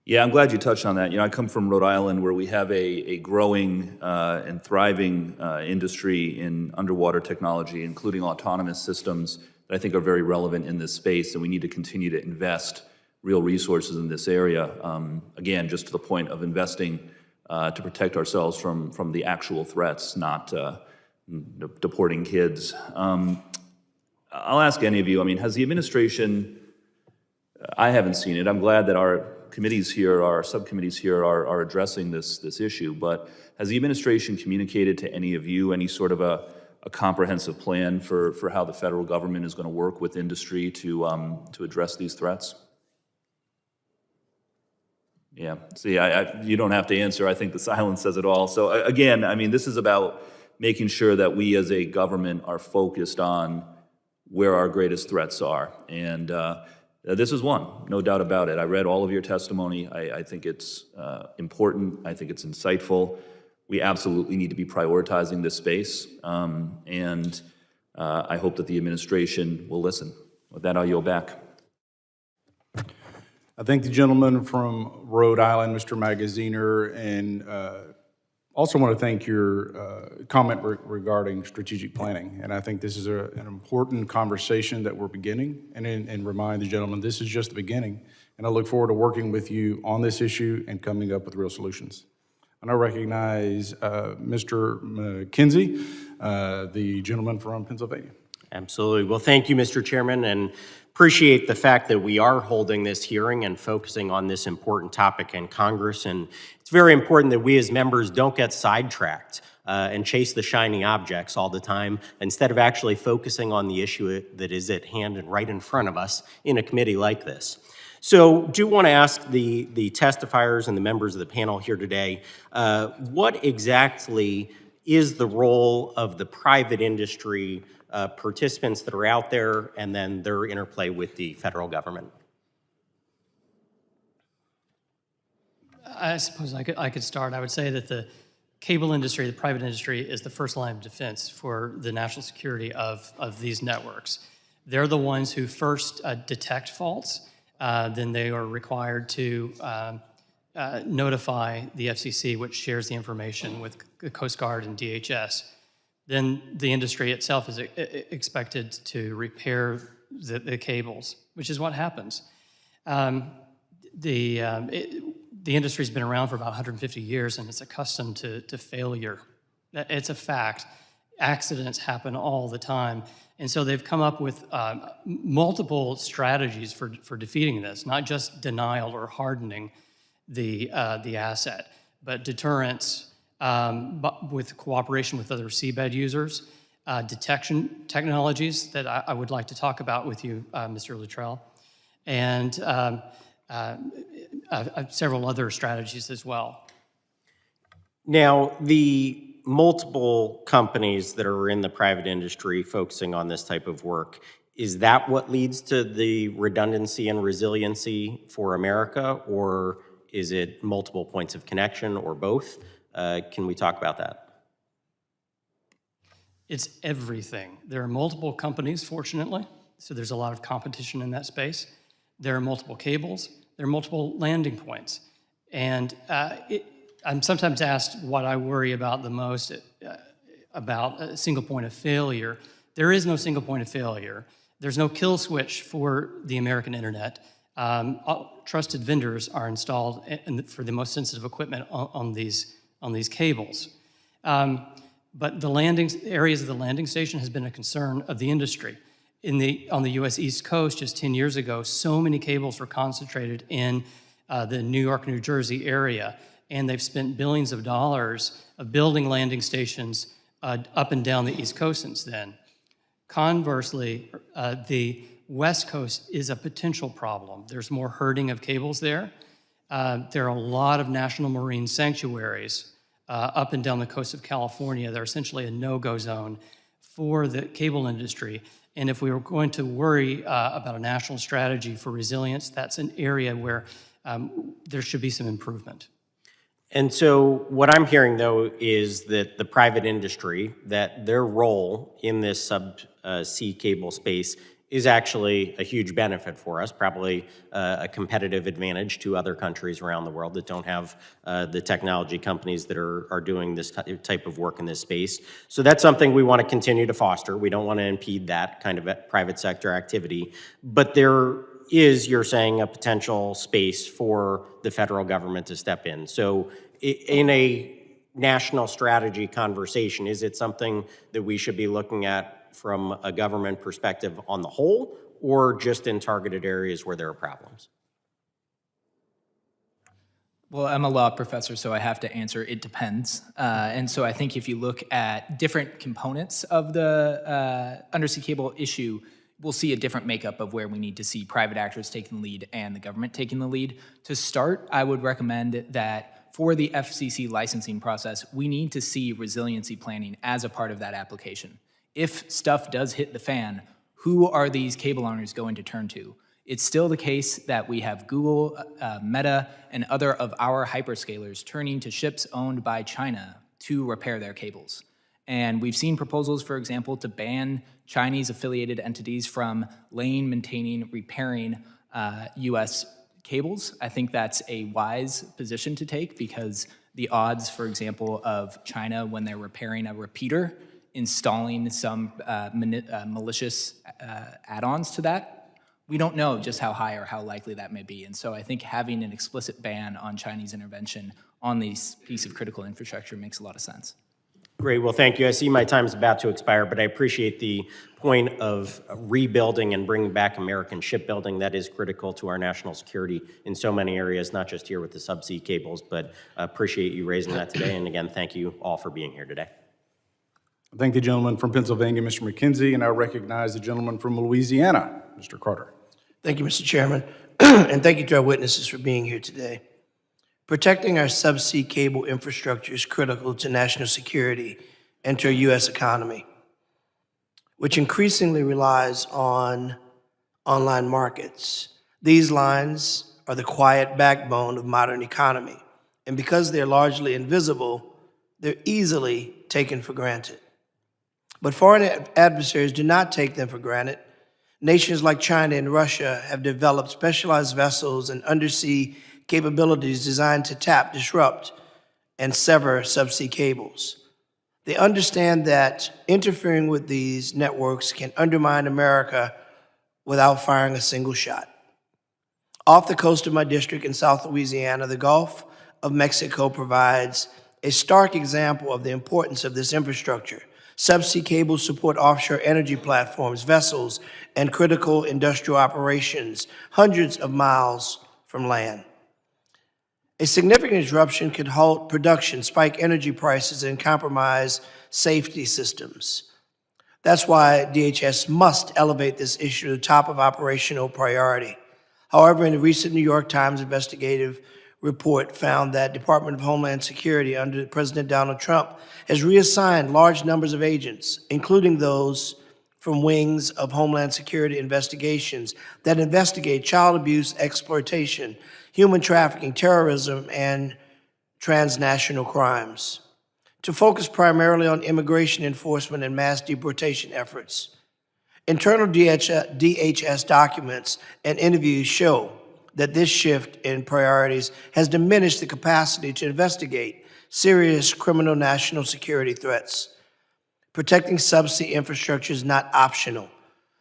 Yeah, I'm glad you touched on that. I come from Rhode Island, where we have a growing and thriving industry in underwater technology, including autonomous systems that I think are very relevant in this space, and we need to continue to invest real resources in this area. Again, just to the point of investing to protect ourselves from the actual threats, not deporting kids. I'll ask any of you, has the administration, I haven't seen it, I'm glad that our committees here, our subcommittees here are addressing this issue, but has the administration communicated to any of you any sort of a comprehensive plan for how the federal government is going to work with industry to address these threats? Yeah, see, you don't have to answer. I think the silence says it all. So again, this is about making sure that we as a government are focused on where our greatest threats are. And this is one, no doubt about it. I read all of your testimony. I think it's important. I think it's insightful. We absolutely need to be prioritizing this space. And I hope that the administration will listen. With that, I'll yield back. I thank the gentleman from Rhode Island, Mr. Magaziner, and also want to thank your comment regarding strategic planning. And I think this is an important conversation that we're beginning, and remind the gentleman this is just the beginning. And I look forward to working with you on this issue and coming up with real solutions. I now recognize Mr. McKenzie, the gentleman from Pennsylvania. Absolutely. Well, thank you, Mr. Chairman, and appreciate the fact that we are holding this hearing and focusing on this important topic in Congress. And it's very important that we as members don't get sidetracked and chase the shiny objects all the time, instead of actually focusing on the issue that is at hand and right in front of us in a committee like this. So do want to ask the testifiers and the members of the panel here today, what exactly is the role of the private industry participants that are out there, and then their interplay with the federal government? I suppose I could start. I would say that the cable industry, the private industry, is the first line of defense for the national security of these networks. They're the ones who first detect faults. Then they are required to notify the FCC, which shares the information with the Coast Guard and DHS. Then the industry itself is expected to repair the cables, which is what happens. The industry's been around for about 150 years, and it's accustomed to failure. It's a fact. Accidents happen all the time. And so they've come up with multiple strategies for defeating this, not just denial or hardening the asset, but deterrence, but with cooperation with other seabed users, detection technologies that I would like to talk about with you, Mr. Luttrell, and several other strategies as well. Now, the multiple companies that are in the private industry focusing on this type of work, is that what leads to the redundancy and resiliency for America, or is it multiple points of connection, or both? Can we talk about that? It's everything. There are multiple companies, fortunately, so there's a lot of competition in that space. There are multiple cables. There are multiple landing points. And I'm sometimes asked what I worry about the most about a single point of failure. There is no single point of failure. There's no kill switch for the American internet. Trusted vendors are installed for the most sensitive equipment on these cables. But the areas of the landing station has been a concern of the industry. On the U.S. East Coast, just 10 years ago, so many cables were concentrated in the New York, New Jersey area, and they've spent billions of dollars of building landing stations up and down the East Coast since then. Conversely, the West Coast is a potential problem. There's more herding of cables there. There are a lot of national marine sanctuaries up and down the coast of California. They're essentially a no-go zone for the cable industry. And if we were going to worry about a national strategy for resilience, that's an area where there should be some improvement. And so what I'm hearing, though, is that the private industry, that their role in this subsea cable space is actually a huge benefit for us, probably a competitive advantage to other countries around the world that don't have the technology companies that are doing this type of work in this space. So that's something we want to continue to foster. We don't want to impede that kind of private sector activity. But there is, you're saying, a potential space for the federal government to step in. So in a national strategy conversation, is it something that we should be looking at from a government perspective on the whole, or just in targeted areas where there are problems? Well, I'm a law professor, so I have to answer it depends. And so I think if you look at different components of the undersea cable issue, we'll see a different makeup of where we need to see private actors taking the lead and the government taking the lead. To start, I would recommend that for the FCC licensing process, we need to see resiliency planning as a part of that application. If stuff does hit the fan, who are these cable owners going to turn to? It's still the case that we have Google, Meta, and other of our hyperscalers turning to ships owned by China to repair their cables. And we've seen proposals, for example, to ban Chinese-affiliated entities from laying, maintaining, repairing U.S. cables. I think that's a wise position to take because the odds, for example, of China, when they're repairing a repeater, installing some malicious add-ons to that, we don't know just how high or how likely that may be. And so I think having an explicit ban on Chinese intervention on this piece of critical infrastructure makes a lot of sense. Great, well, thank you. I see my time is about to expire, but I appreciate the point of rebuilding and bringing back American shipbuilding. That is critical to our national security in so many areas, not just here with the subsea cables, but appreciate you raising that today. And again, thank you all for being here today. I thank the gentleman from Pennsylvania, Mr. McKenzie, and I recognize the gentleman from Louisiana, Mr. Carter. Thank you, Mr. Chairman, and thank you to our witnesses for being here today. Protecting our subsea cable infrastructure is critical to national security and to our U.S. economy, which increasingly relies on online markets. These lines are the quiet backbone of modern economy, and because they're largely invisible, they're easily taken for granted. But foreign adversaries do not take them for granted. Nations like China and Russia have developed specialized vessels and undersea capabilities designed to tap, disrupt, and sever subsea cables. They understand that interfering with these networks can undermine America without firing a single shot. Off the coast of my district in South Louisiana, the Gulf of Mexico provides a stark example of the importance of this infrastructure. Subsea cables support offshore energy platforms, vessels, and critical industrial operations hundreds of miles from land. A significant disruption could halt production, spike energy prices, and compromise safety systems. That's why DHS must elevate this issue to the top of operational priority. However, in a recent New York Times investigative report found that Department of Homeland Security under President Donald Trump has reassigned large numbers of agents, including those from wings of Homeland Security investigations that investigate child abuse, exploitation, human trafficking, terrorism, and transnational crimes, to focus primarily on immigration enforcement and mass deportation efforts. Internal DHS documents and interviews show that this shift in priorities has diminished the capacity to investigate serious criminal national security threats. Protecting subsea infrastructure is not optional.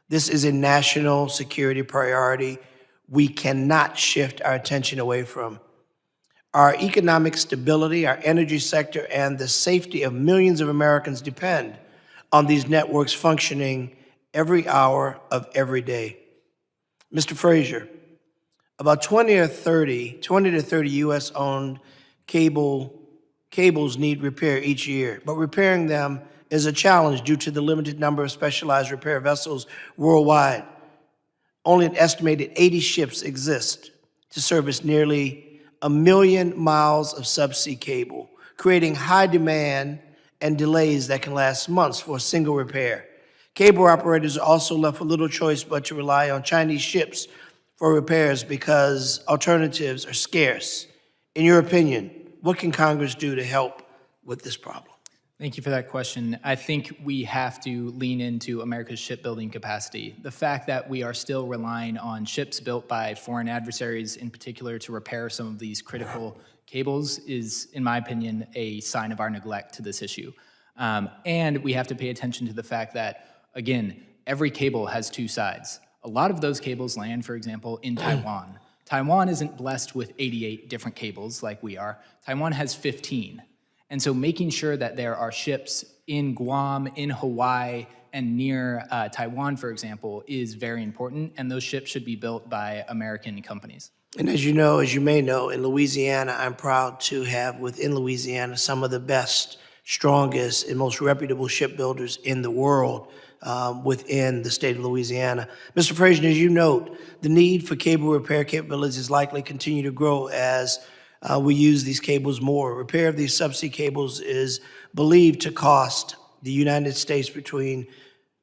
This is a national security priority we cannot shift our attention away from. Our economic stability, our energy sector, and the safety of millions of Americans depend on these networks functioning every hour of every day. Mr. Frazier, about 20 to 30 U.S.-owned cables need repair each year, but repairing them is a challenge due to the limited number of specialized repair vessels worldwide. Only an estimated 80 ships exist to service nearly 1 million miles of subsea cable, creating high demand and delays that can last months for a single repair. Cable operators are also left with little choice but to rely on Chinese ships for repairs because alternatives are scarce. In your opinion, what can Congress do to help with this problem? Thank you for that question. I think we have to lean into America's shipbuilding capacity. The fact that we are still relying on ships built by foreign adversaries in particular to repair some of these critical cables is, in my opinion, a sign of our neglect to this issue. And we have to pay attention to the fact that, again, every cable has two sides. A lot of those cables land, for example, in Taiwan. Taiwan isn't blessed with 88 different cables like we are. Taiwan has 15. And so making sure that there are ships in Guam, in Hawaii, and near Taiwan, for example, is very important, and those ships should be built by American companies. And as you know, as you may know, in Louisiana, I'm proud to have within Louisiana some of the best, strongest, and most reputable shipbuilders in the world within the state of Louisiana. Mr. Frazier, as you note, the need for cable repair capabilities is likely to continue to grow as we use these cables more. Repair of these subsea cables is believed to cost the United States between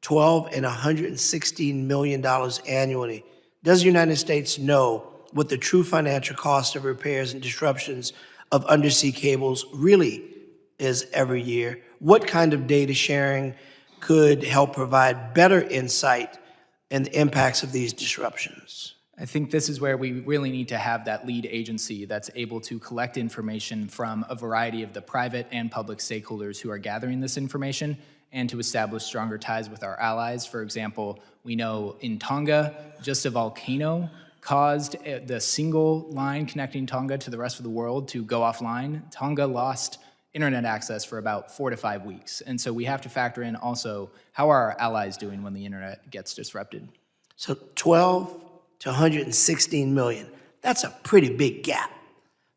$12 and $116 million annually. Does the United States know what the true financial cost of repairs and disruptions of undersea cables really is every year? What kind of data sharing could help provide better insight in the impacts of these disruptions? I think this is where we really need to have that lead agency that's able to collect information from a variety of the private and public stakeholders who are gathering this information and to establish stronger ties with our allies. For example, we know in Tonga, just a volcano caused the single line connecting Tonga to the rest of the world to go offline. Tonga lost internet access for about 4 to 5 weeks. And so we have to factor in also how are our allies doing when the internet gets disrupted. So 12 to 116 million. That's a pretty big gap.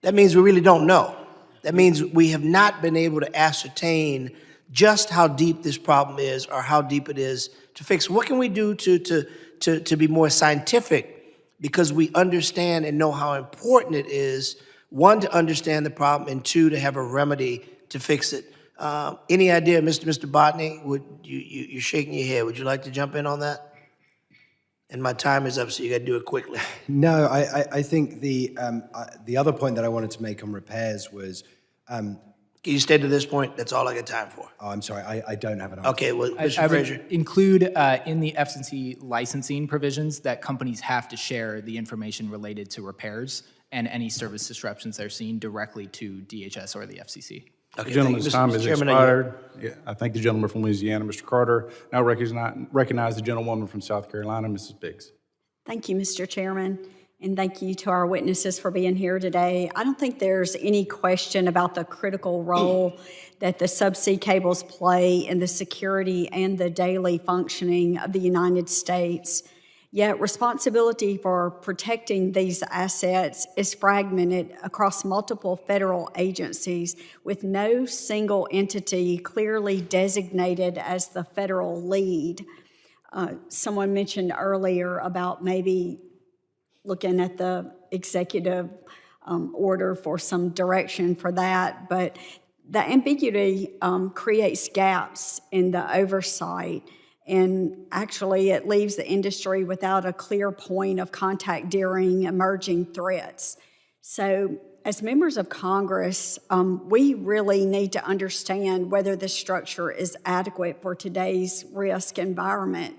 That means we really don't know. That means we have not been able to ascertain just how deep this problem is or how deep it is to fix. What can we do to be more scientific? Because we understand and know how important it is, one, to understand the problem, and two, to have a remedy to fix it. Any idea, Mr. Botany? You're shaking your head. Would you like to jump in on that? And my time is up, so you got to do it quickly. No, I think the other point that I wanted to make on repairs was, Can you stay to this point? That's all I got time for. oh, I'm sorry, I don't have an answer. Okay, well, I Mr. Frazier. would include in the FCC licensing provisions that companies have to share the information related to repairs and any service disruptions they're seeing directly to DHS or the FCC. Okay, The gentleman's thank you. time Mr. has Chairman, expired. Yeah, I thank the gentleman from Louisiana, Mr. Carter. Now recognize the gentlewoman from South Carolina, Mrs. Biggs. Thank you, Mr. Chairman, and thank you to our witnesses for being here today. I don't think there's any question about the critical role that the subsea cables play in the security and the daily functioning of the United States. Yet responsibility for protecting these assets is fragmented across multiple federal agencies with no single entity clearly designated as the federal lead. Someone mentioned earlier about maybe looking at the executive order for some direction for that, but the ambiguity creates gaps in the oversight. And actually, it leaves the industry without a clear point of contact during emerging threats. So, as members of Congress, we really need to understand whether this structure is adequate for today's risk environment.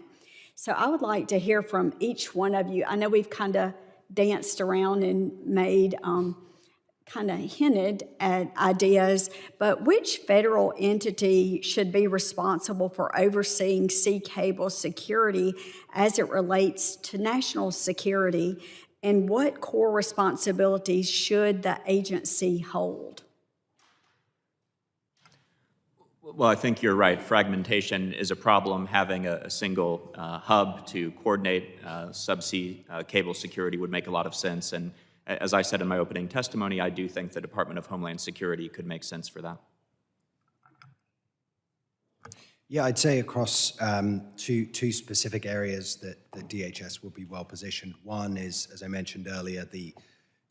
So, I would like to hear from each one of you. I know we've kind of danced around and made kind of hinted at ideas, but which federal entity should be responsible for overseeing sea cable security as it relates to national security? And what core responsibilities should the agency hold? Well, I think you're right. Fragmentation is a problem. Having a single hub to coordinate subsea cable security would make a lot of sense. And as I said in my opening testimony, I do think the Department of Homeland Security could make sense for that. Yeah, I'd say across two specific areas that DHS will be well positioned. One is, as I mentioned earlier, the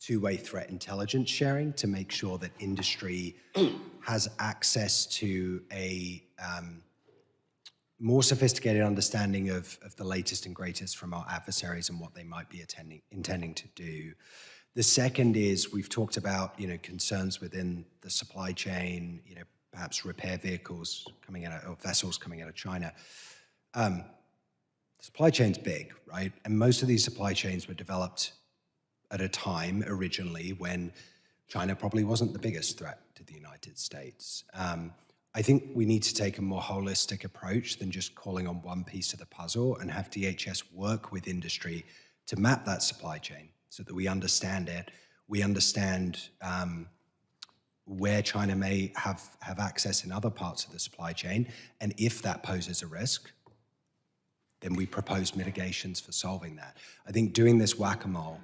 two-way threat intelligence sharing to make sure that industry has access to a more sophisticated understanding of the latest and greatest from our adversaries and what they might be intending to do. The second is we've talked about, concerns within the supply chain, perhaps repair vehicles coming out of, or vessels coming out of China. The supply chain's big, right? And most of these supply chains were developed at a time originally when China probably wasn't the biggest threat to the United States. I think we need to take a more holistic approach than just calling on one piece of the puzzle and have DHS work with industry to map that supply chain so that we understand it. We understand where China may have access in other parts of the supply chain, and if that poses a risk, then we propose mitigations for solving that. I think doing this whack-a-mole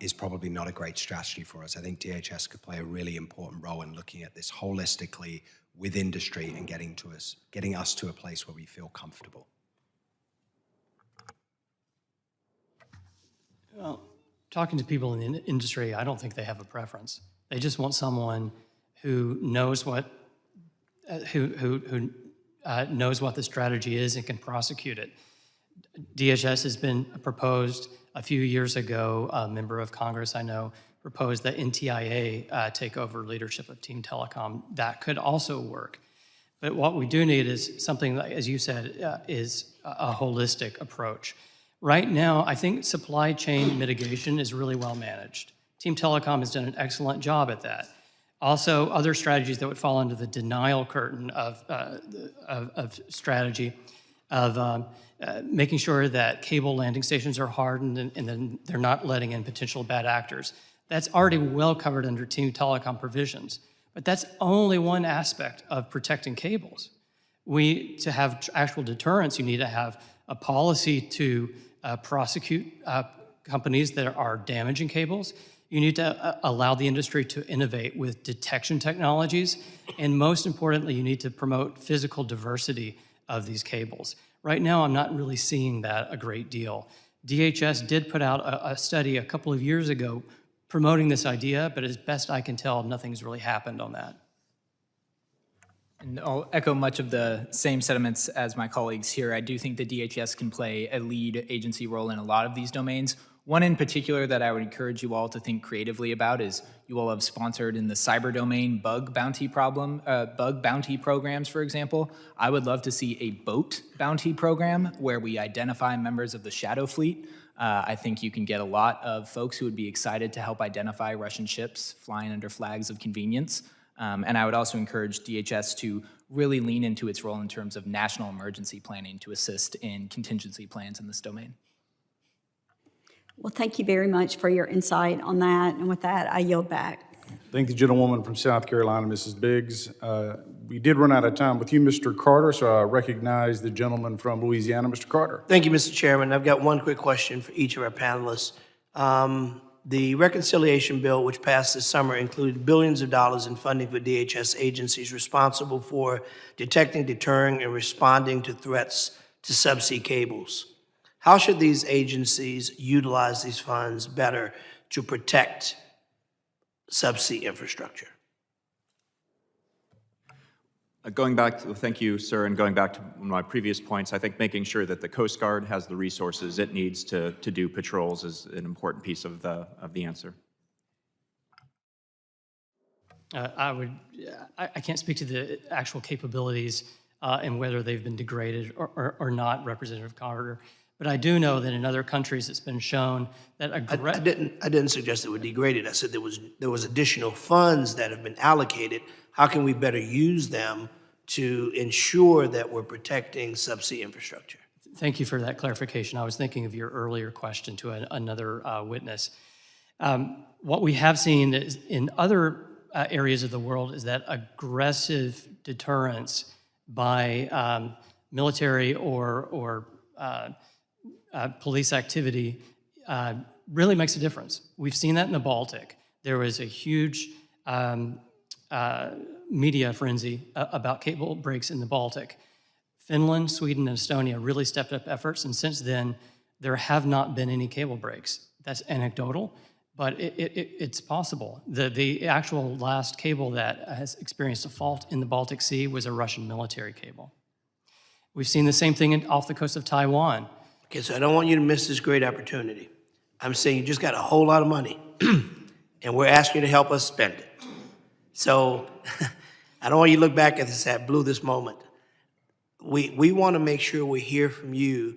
is probably not a great strategy for us. I think DHS could play a really important role in looking at this holistically with industry and getting us to a place where we feel comfortable. Well, talking to people in the industry, I don't think they have a preference. They just want someone who knows what knows what the strategy is and can prosecute it. DHS has been proposed a few years ago. A member of Congress I know proposed that NTIA take over leadership of Team Telecom. That could also work. But what we do need is something like, as you said, is a holistic approach. Right now, I think supply chain mitigation is really well managed. Team Telecom has done an excellent job at that. Also, other strategies that would fall under the denial curtain of strategy of making sure that cable landing stations are hardened and then they're not letting in potential bad actors. That's already well covered under Team Telecom provisions. But that's only one aspect of protecting cables. To have actual deterrence, you need to have a policy to prosecute companies that are damaging cables. You need to allow the industry to innovate with detection technologies. And most importantly, you need to promote physical diversity of these cables. Right now, I'm not really seeing that a great deal. DHS did put out a study a couple of years ago promoting this idea, but as best I can tell, nothing's really happened on that. And I'll echo much of the same sentiments as my colleagues here. I do think the DHS can play a lead agency role in a lot of these domains. One in particular that I would encourage you all to think creatively about is you all have sponsored in the cyber domain bug bounty programs, for example. I would love to see a boat bounty program where we identify members of the shadow fleet. I think you can get a lot of folks who would be excited to help identify Russian ships flying under flags of convenience. And I would also encourage DHS to really lean into its role in terms of national emergency planning to assist in contingency plans in this domain. Well, thank you very much for your insight on that. And with that, I yield back. Thank the gentlewoman from South Carolina, Mrs. Biggs. We did run out of time with you, Mr. Carter, so I recognize the gentleman from Louisiana, Mr. Carter. Thank you, Mr. Chairman. I've got one quick question for each of our panelists. The reconciliation bill, which passed this summer, included billions of dollars in funding for DHS agencies responsible for detecting, deterring, and responding to threats to subsea cables. How should these agencies utilize these funds better to protect subsea infrastructure? Thank you, sir, and going back to one of my previous points, I think making sure that the Coast Guard has the resources it needs to do patrols is an important piece of the answer. I can't speak to the actual capabilities and whether they've been degraded or not, Representative Carter. But I do know that in other countries it's been shown that I didn't suggest it were degraded. I said there was additional funds that have been allocated. How can we better use them to ensure that we're protecting subsea infrastructure? Thank you for that clarification. I was thinking of your earlier question to another witness. What we have seen is in other areas of the world is that aggressive deterrence by military or police activity really makes a difference. We've seen that in the Baltic. There was a huge media frenzy about cable breaks in the Baltic. Finland, Sweden, and Estonia really stepped up efforts, and since then, there have not been any cable breaks. That's anecdotal, but it's possible. The actual last cable that has experienced a fault in the Baltic Sea was a Russian military cable. We've seen the same thing off the coast of Taiwan. Okay, so I don't want you to miss this great opportunity. I'm saying you just got a whole lot of money, and we're asking you to help us spend it. So I don't want you to look back at this at blew this moment. We want to make sure we hear from you,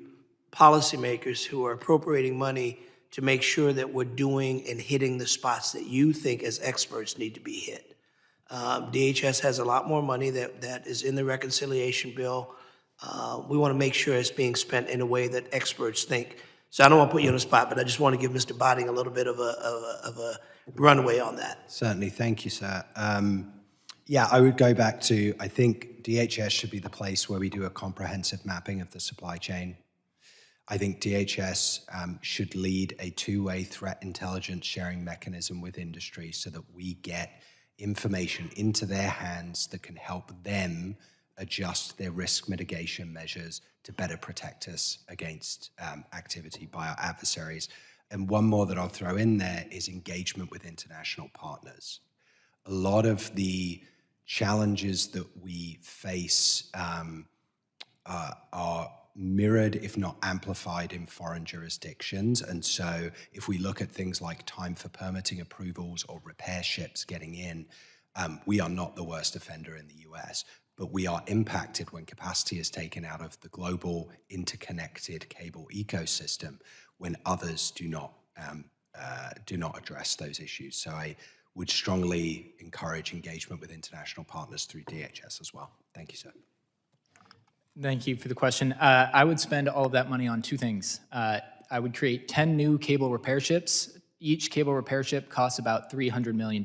policymakers who are appropriating money to make sure that we're doing and hitting the spots that you think as experts need to be hit. DHS has a lot more money that is in the reconciliation bill. We want to make sure it's being spent in a way that experts think. So I don't want to put you on the spot, but I just want to give Mr. Botting a little bit of a runway on that. Certainly, thank you, sir. Yeah, I would go back to, I think DHS should be the place where we do a comprehensive mapping of the supply chain. I think DHS should lead a two-way threat intelligence sharing mechanism with industry so that we get information into their hands that can help them adjust their risk mitigation measures to better protect us against activity by our adversaries. And one more that I'll throw in there is engagement with international partners. A lot of the challenges that we face are mirrored, if not amplified, in foreign jurisdictions. And so if we look at things like time for permitting approvals or repair ships getting in, we are not the worst offender in the US, but we are impacted when capacity is taken out of the global interconnected cable ecosystem when others do not address those issues. So I would strongly encourage engagement with international partners through DHS as well. Thank you, sir. Thank you for the question. I would spend all of that money on two things. I would create 10 new cable repair ships. Each cable repair ship costs about $300 million.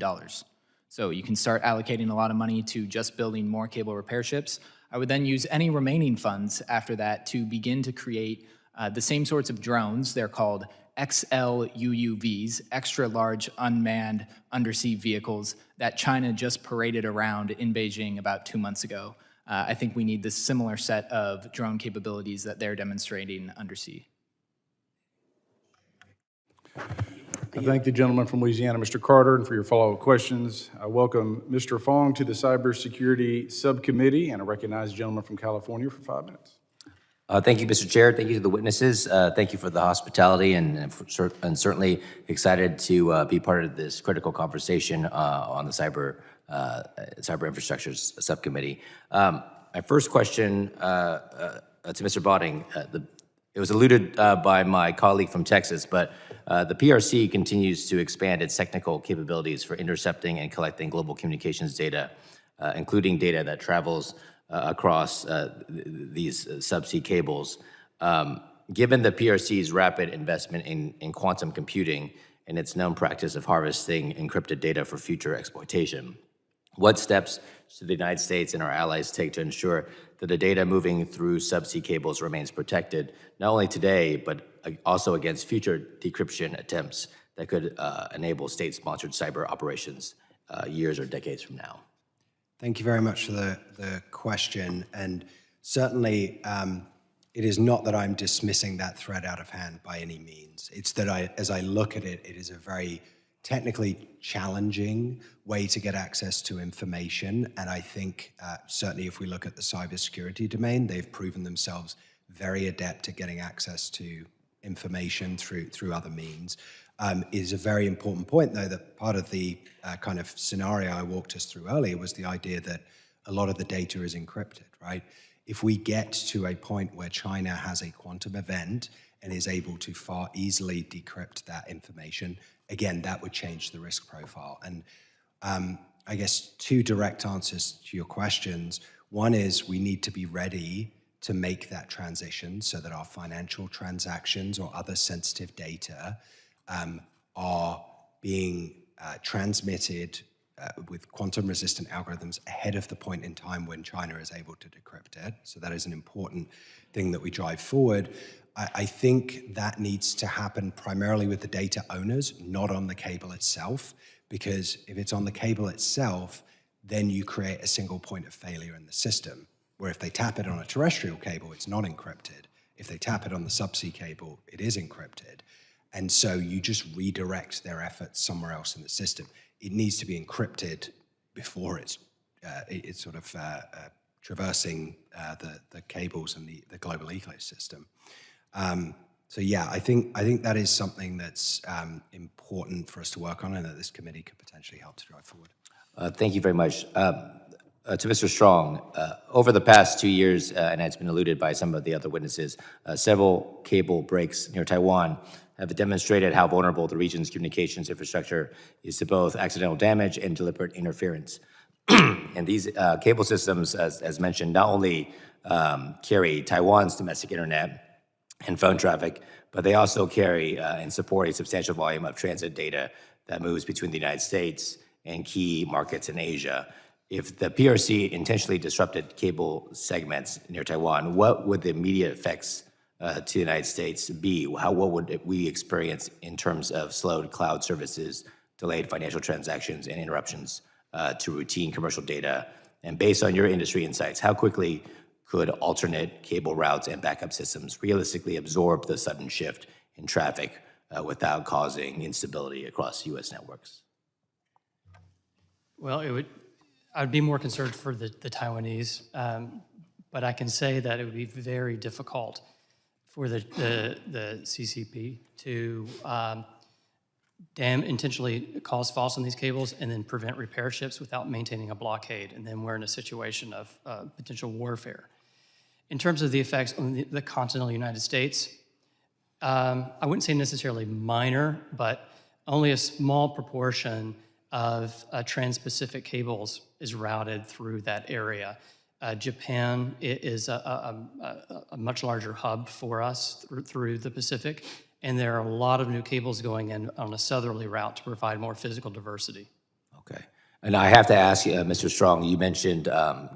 So you can start allocating a lot of money to just building more cable repair ships. I would then use any remaining funds after that to begin to create the same sorts of drones. They're called XLUUVs, extra large unmanned undersea vehicles that China just paraded around in Beijing about 2 months ago. I think we need this similar set of drone capabilities that they're demonstrating undersea. I thank the gentleman from Louisiana, Mr. Carter, and for your follow-up questions. I welcome Mr. Fong to the Cybersecurity Subcommittee, and I recognize the gentleman from California for 5 minutes. Thank you, Mr. Chair. Thank you to the witnesses. Thank you for the hospitality, and certainly excited to be part of this critical conversation on the cyber infrastructure subcommittee. My first question to Mr. Botting, it was alluded by my colleague from Texas, but the PRC continues to expand its technical capabilities for intercepting and collecting global communications data, including data that travels across these subsea cables. Given the PRC's rapid investment in quantum computing and its known practice of harvesting encrypted data for future exploitation, what steps should the United States and our allies take to ensure that the data moving through subsea cables remains protected, not only today, but also against future decryption attempts that could enable state-sponsored cyber operations years or decades from now? Thank you very much for the question. And certainly, it is not that I'm dismissing that threat out of hand by any means. It's that as I look at it, it is a very technically challenging way to get access to information. And I think certainly if we look at the cybersecurity domain, they've proven themselves very adept at getting access to information through other means. Is a very important point, though, that part of the kind of scenario I walked us through earlier was the idea that a lot of the data is encrypted, right? If we get to a point where China has a quantum event and is able to far easily decrypt that information, again, that would change the risk profile. And I guess two direct answers to your questions. One is we need to be ready to make that transition so that our financial transactions or other sensitive data are being transmitted with quantum-resistant algorithms ahead of the point in time when China is able to decrypt it. So that is an important thing that we drive forward. I think that needs to happen primarily with the data owners, not on the cable itself, because if it's on the cable itself, then you create a single point of failure in the system, where if they tap it on a terrestrial cable, it's not encrypted. If they tap it on the subsea cable, it is encrypted. And so you just redirect their efforts somewhere else in the system. It needs to be encrypted before it's sort of traversing the cables and the global ecosystem. So yeah, I think that is something that's important for us to work on and that this committee could potentially help to drive forward. Thank you very much. To Mr. Strong, over the past 2 years, and it's been alluded by some of the other witnesses, several cable breaks near Taiwan have demonstrated how vulnerable the region's communications infrastructure is to both accidental damage and deliberate interference. And these cable systems, as mentioned, not only carry Taiwan's domestic internet and phone traffic, but they also carry and support a substantial volume of transit data that moves between the United States and key markets in Asia. If the PRC intentionally disrupted cable segments near Taiwan, what would the immediate effects to the United States be? What would we experience in terms of slowed cloud services, delayed financial transactions, and interruptions to routine commercial data? And based on your industry insights, how quickly could alternate cable routes and backup systems realistically absorb the sudden shift in traffic without causing instability across U.S. networks? Well, I'd be more concerned for the Taiwanese, but I can say that it would be very difficult for the CCP to intentionally cause faults on these cables and then prevent repair ships without maintaining a blockade, and then we're in a situation of potential warfare. In terms of the effects on the continental United States, I wouldn't say necessarily minor, but only a small proportion of trans-Pacific cables is routed through that area. Japan is a much larger hub for us through the Pacific, and there are a lot of new cables going in on a southerly route to provide more physical diversity. Okay. And I have to ask you, Mr. Strong, you mentioned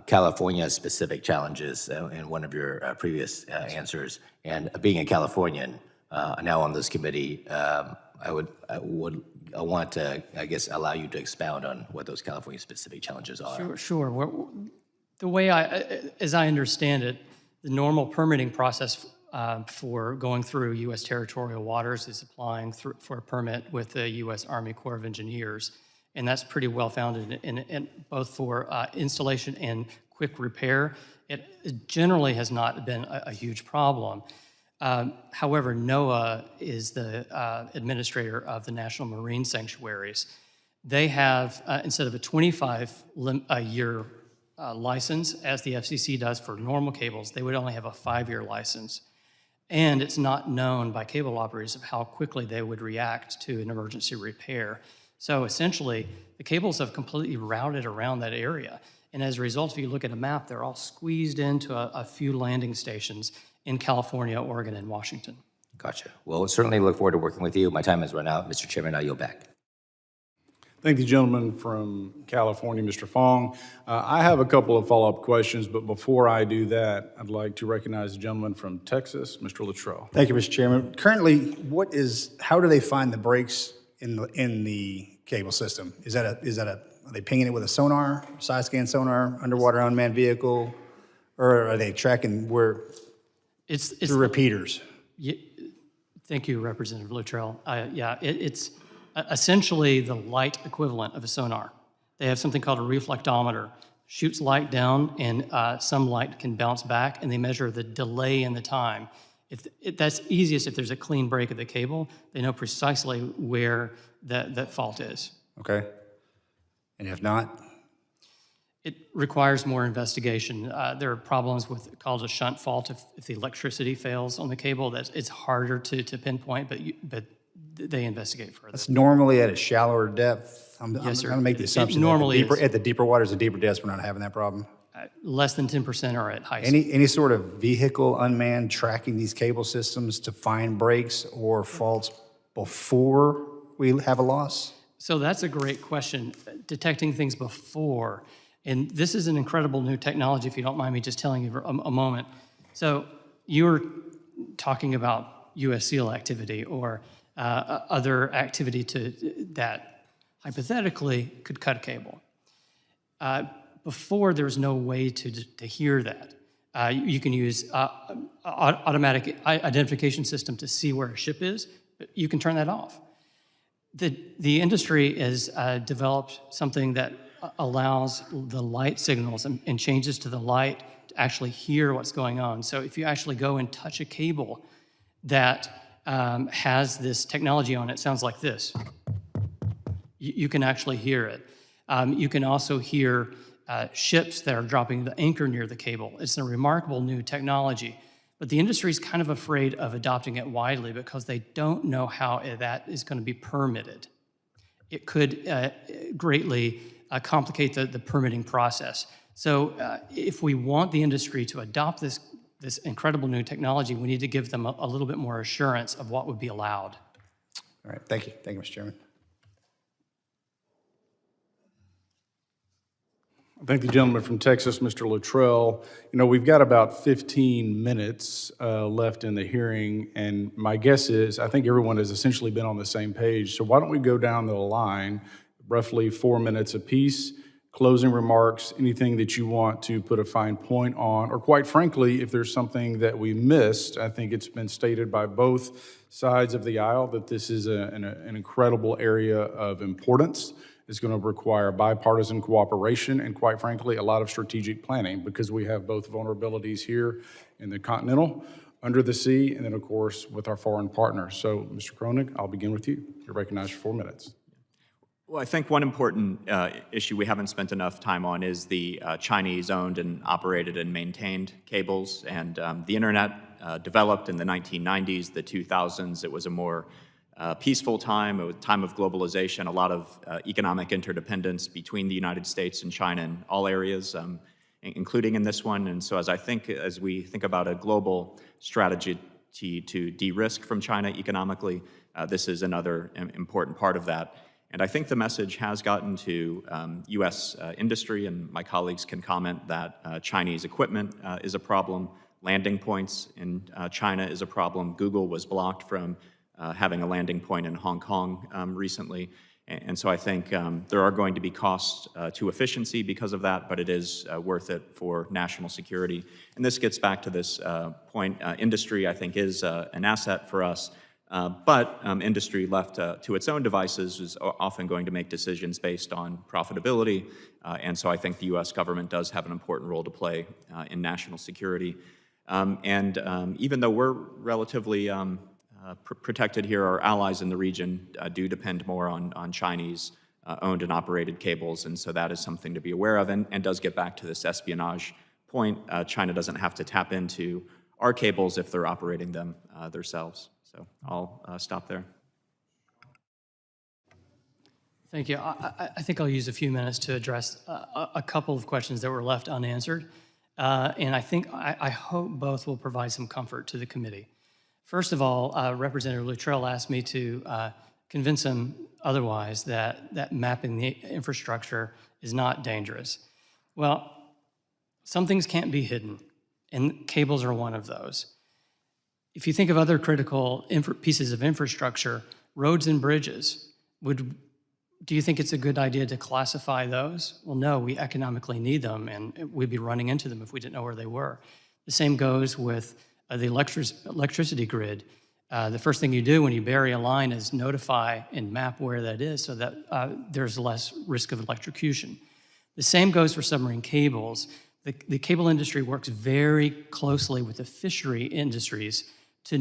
California-specific challenges in one of your previous answers. And being a Californian, now on this committee, I want to, I guess, allow you to expound on what those California-specific challenges are. Sure. The way as I understand it, the normal permitting process for going through U.S. territorial waters is applying for a permit with the U.S. Army Corps of Engineers, and that's pretty well founded in both for installation and quick repair. It generally has not been a huge problem. However, NOAA is the administrator of the National Marine Sanctuaries. They have, instead of a 25-year license, as the FCC does for normal cables, they would only have a 5-year license. And it's not known by cable operators of how quickly they would react to an emergency repair. So essentially, the cables have completely routed around that area. And as a result, if you look at a map, they're all squeezed into a few landing stations in California, Oregon, and Washington. Gotcha. Well, certainly look forward to working with you. My time has run out. Mr. Chairman, I yield back. Thank the gentleman from California, Mr. Fong. I have a couple of follow-up questions, but before I do that, I'd like to recognize the gentleman from Texas, Mr. Luttrell. Thank you, Mr. Chairman. Currently, how do they find the breaks in the cable system? Are they pinging it with a sonar, side scan sonar, underwater unmanned vehicle, or are they tracking through repeaters? Thank you, Representative Luttrell. It's essentially the light equivalent of a sonar. They have something called a reflectometer. Shoots light down, and some light can bounce back, and they measure the delay in the time. That's easiest if there's a clean break of the cable. They know precisely where that fault is. Okay. And if not? It requires more investigation. There are problems with called a shunt fault if the electricity fails on the cable. It's harder to pinpoint, but they investigate further. That's normally at a shallower depth. I'm Yes, sir. going to make the assumption normally at the deeper waters, the deeper depths, we're not having that problem. Less than 10% are at high speed. Any sort of vehicle unmanned tracking these cable systems to find breaks or faults before we have a loss? So that's a great question, detecting things before. And this is an incredible new technology, if you don't mind me just telling you for a moment. So you're talking about U.S. SEAL activity or other activity that hypothetically could cut a cable. Before, there's no way to hear that. You can use automatic identification system to see where a ship is, but you can turn that off. The industry has developed something that allows the light signals and changes to the light to actually hear what's going on. So if you actually go and touch a cable that has this technology on it, it sounds like this. You can actually hear it. You can also hear ships that are dropping the anchor near the cable. It's a remarkable new technology, but the industry is kind of afraid of adopting it widely because they don't know how that is going to be permitted. It could greatly complicate the permitting process. So if we want the industry to adopt this incredible new technology, we need to give them a little bit more assurance of what would be allowed. All right, thank you. Thank you, Mr. Chairman. I thank the gentleman from Texas, Mr. Luttrell. You know, we've got about 15 minutes left in the hearing, and my guess is I think everyone has essentially been on the same page. So why don't we go down the line, roughly 4 minutes apiece, closing remarks, anything that you want to put a fine point on, or quite frankly, if there's something that we missed. I think it's been stated by both sides of the aisle that this is an incredible area of importance. It's going to require bipartisan cooperation and, quite frankly, a lot of strategic planning because we have both vulnerabilities here in the continental, under the sea, and then, of course, with our foreign partners. So, Mr. Kronig, I'll begin with you. You're recognized for 4 minutes. Well, I think one important issue we haven't spent enough time on is the Chinese-owned and operated and maintained cables. And the internet developed in the 1990s, the 2000s. It was a more peaceful time, a time of globalization, a lot of economic interdependence between the United States and China in all areas, including in this one. And so as we think about a global strategy to de-risk from China economically, this is another important part of that. And I think the message has gotten to U.S. industry, and my colleagues can comment that Chinese equipment is a problem. Landing points in China is a problem. Google was blocked from having a landing point in Hong Kong recently. And so I think there are going to be costs to efficiency because of that, but it is worth it for national security. And this gets back to this point. Industry, I think, is an asset for us. But industry left to its own devices is often going to make decisions based on profitability. And so I think the U.S. government does have an important role to play in national security. Even though we're relatively protected here, our allies in the region do depend more on Chinese owned and operated cables, and so that is something to be aware of, and does get back to this espionage point. China doesn't have to tap into our cables if they're operating them themselves. So I'll stop there. Thank you. I think I'll use a few minutes to address a couple of questions that were left unanswered, and I hope both will provide some comfort to the committee. First of all, Representative Luttrell asked me to convince him otherwise that mapping the infrastructure is not dangerous. Well, some things can't be hidden, and cables are one of those. If you think of other critical pieces of infrastructure, roads and bridges, do you think it's a good idea to classify those? Well, no, we economically need them, and we'd be running into them if we didn't know where they were. The same goes with the electricity grid. The first thing you do when you bury a line is notify and map where that is so that there's less risk of electrocution. The same goes for submarine cables. The cable industry works very closely with the fishery industries to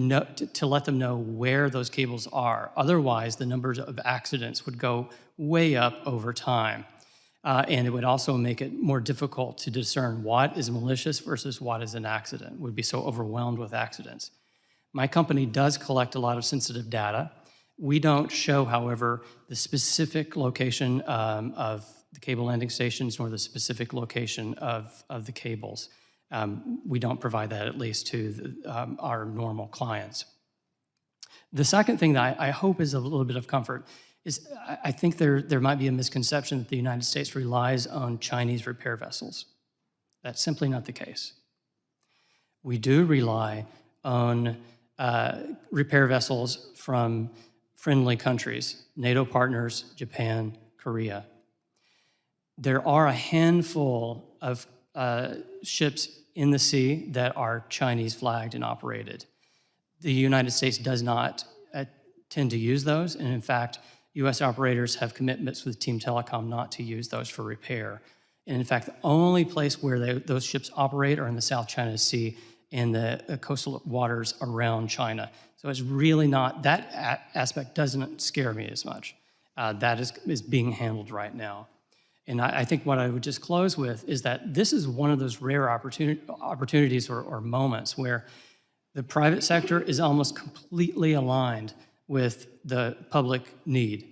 let them know where those cables are. Otherwise, the numbers of accidents would go way up over time. And it would also make it more difficult to discern what is malicious versus what is an accident. We'd be so overwhelmed with accidents. My company does collect a lot of sensitive data. We don't show, however, the specific location of the cable landing stations nor the specific location of the cables. We don't provide that, at least to our normal clients. The second thing that I hope is a little bit of comfort is I think there might be a misconception that the United States relies on Chinese repair vessels. That's simply not the case. We do rely on repair vessels from friendly countries, NATO partners, Japan, Korea. There are a handful of ships in the sea that are Chinese flagged and operated. The United States does not tend to use those, and in fact, U.S. operators have commitments with Team Telecom not to use those for repair. And in fact, the only place where those ships operate are in the South China Sea and the coastal waters around China. So it's really not, that aspect doesn't scare me as much. That is being handled right now. And I think what I would just close with is that this is one of those rare opportunities or moments where the private sector is almost completely aligned with the public need.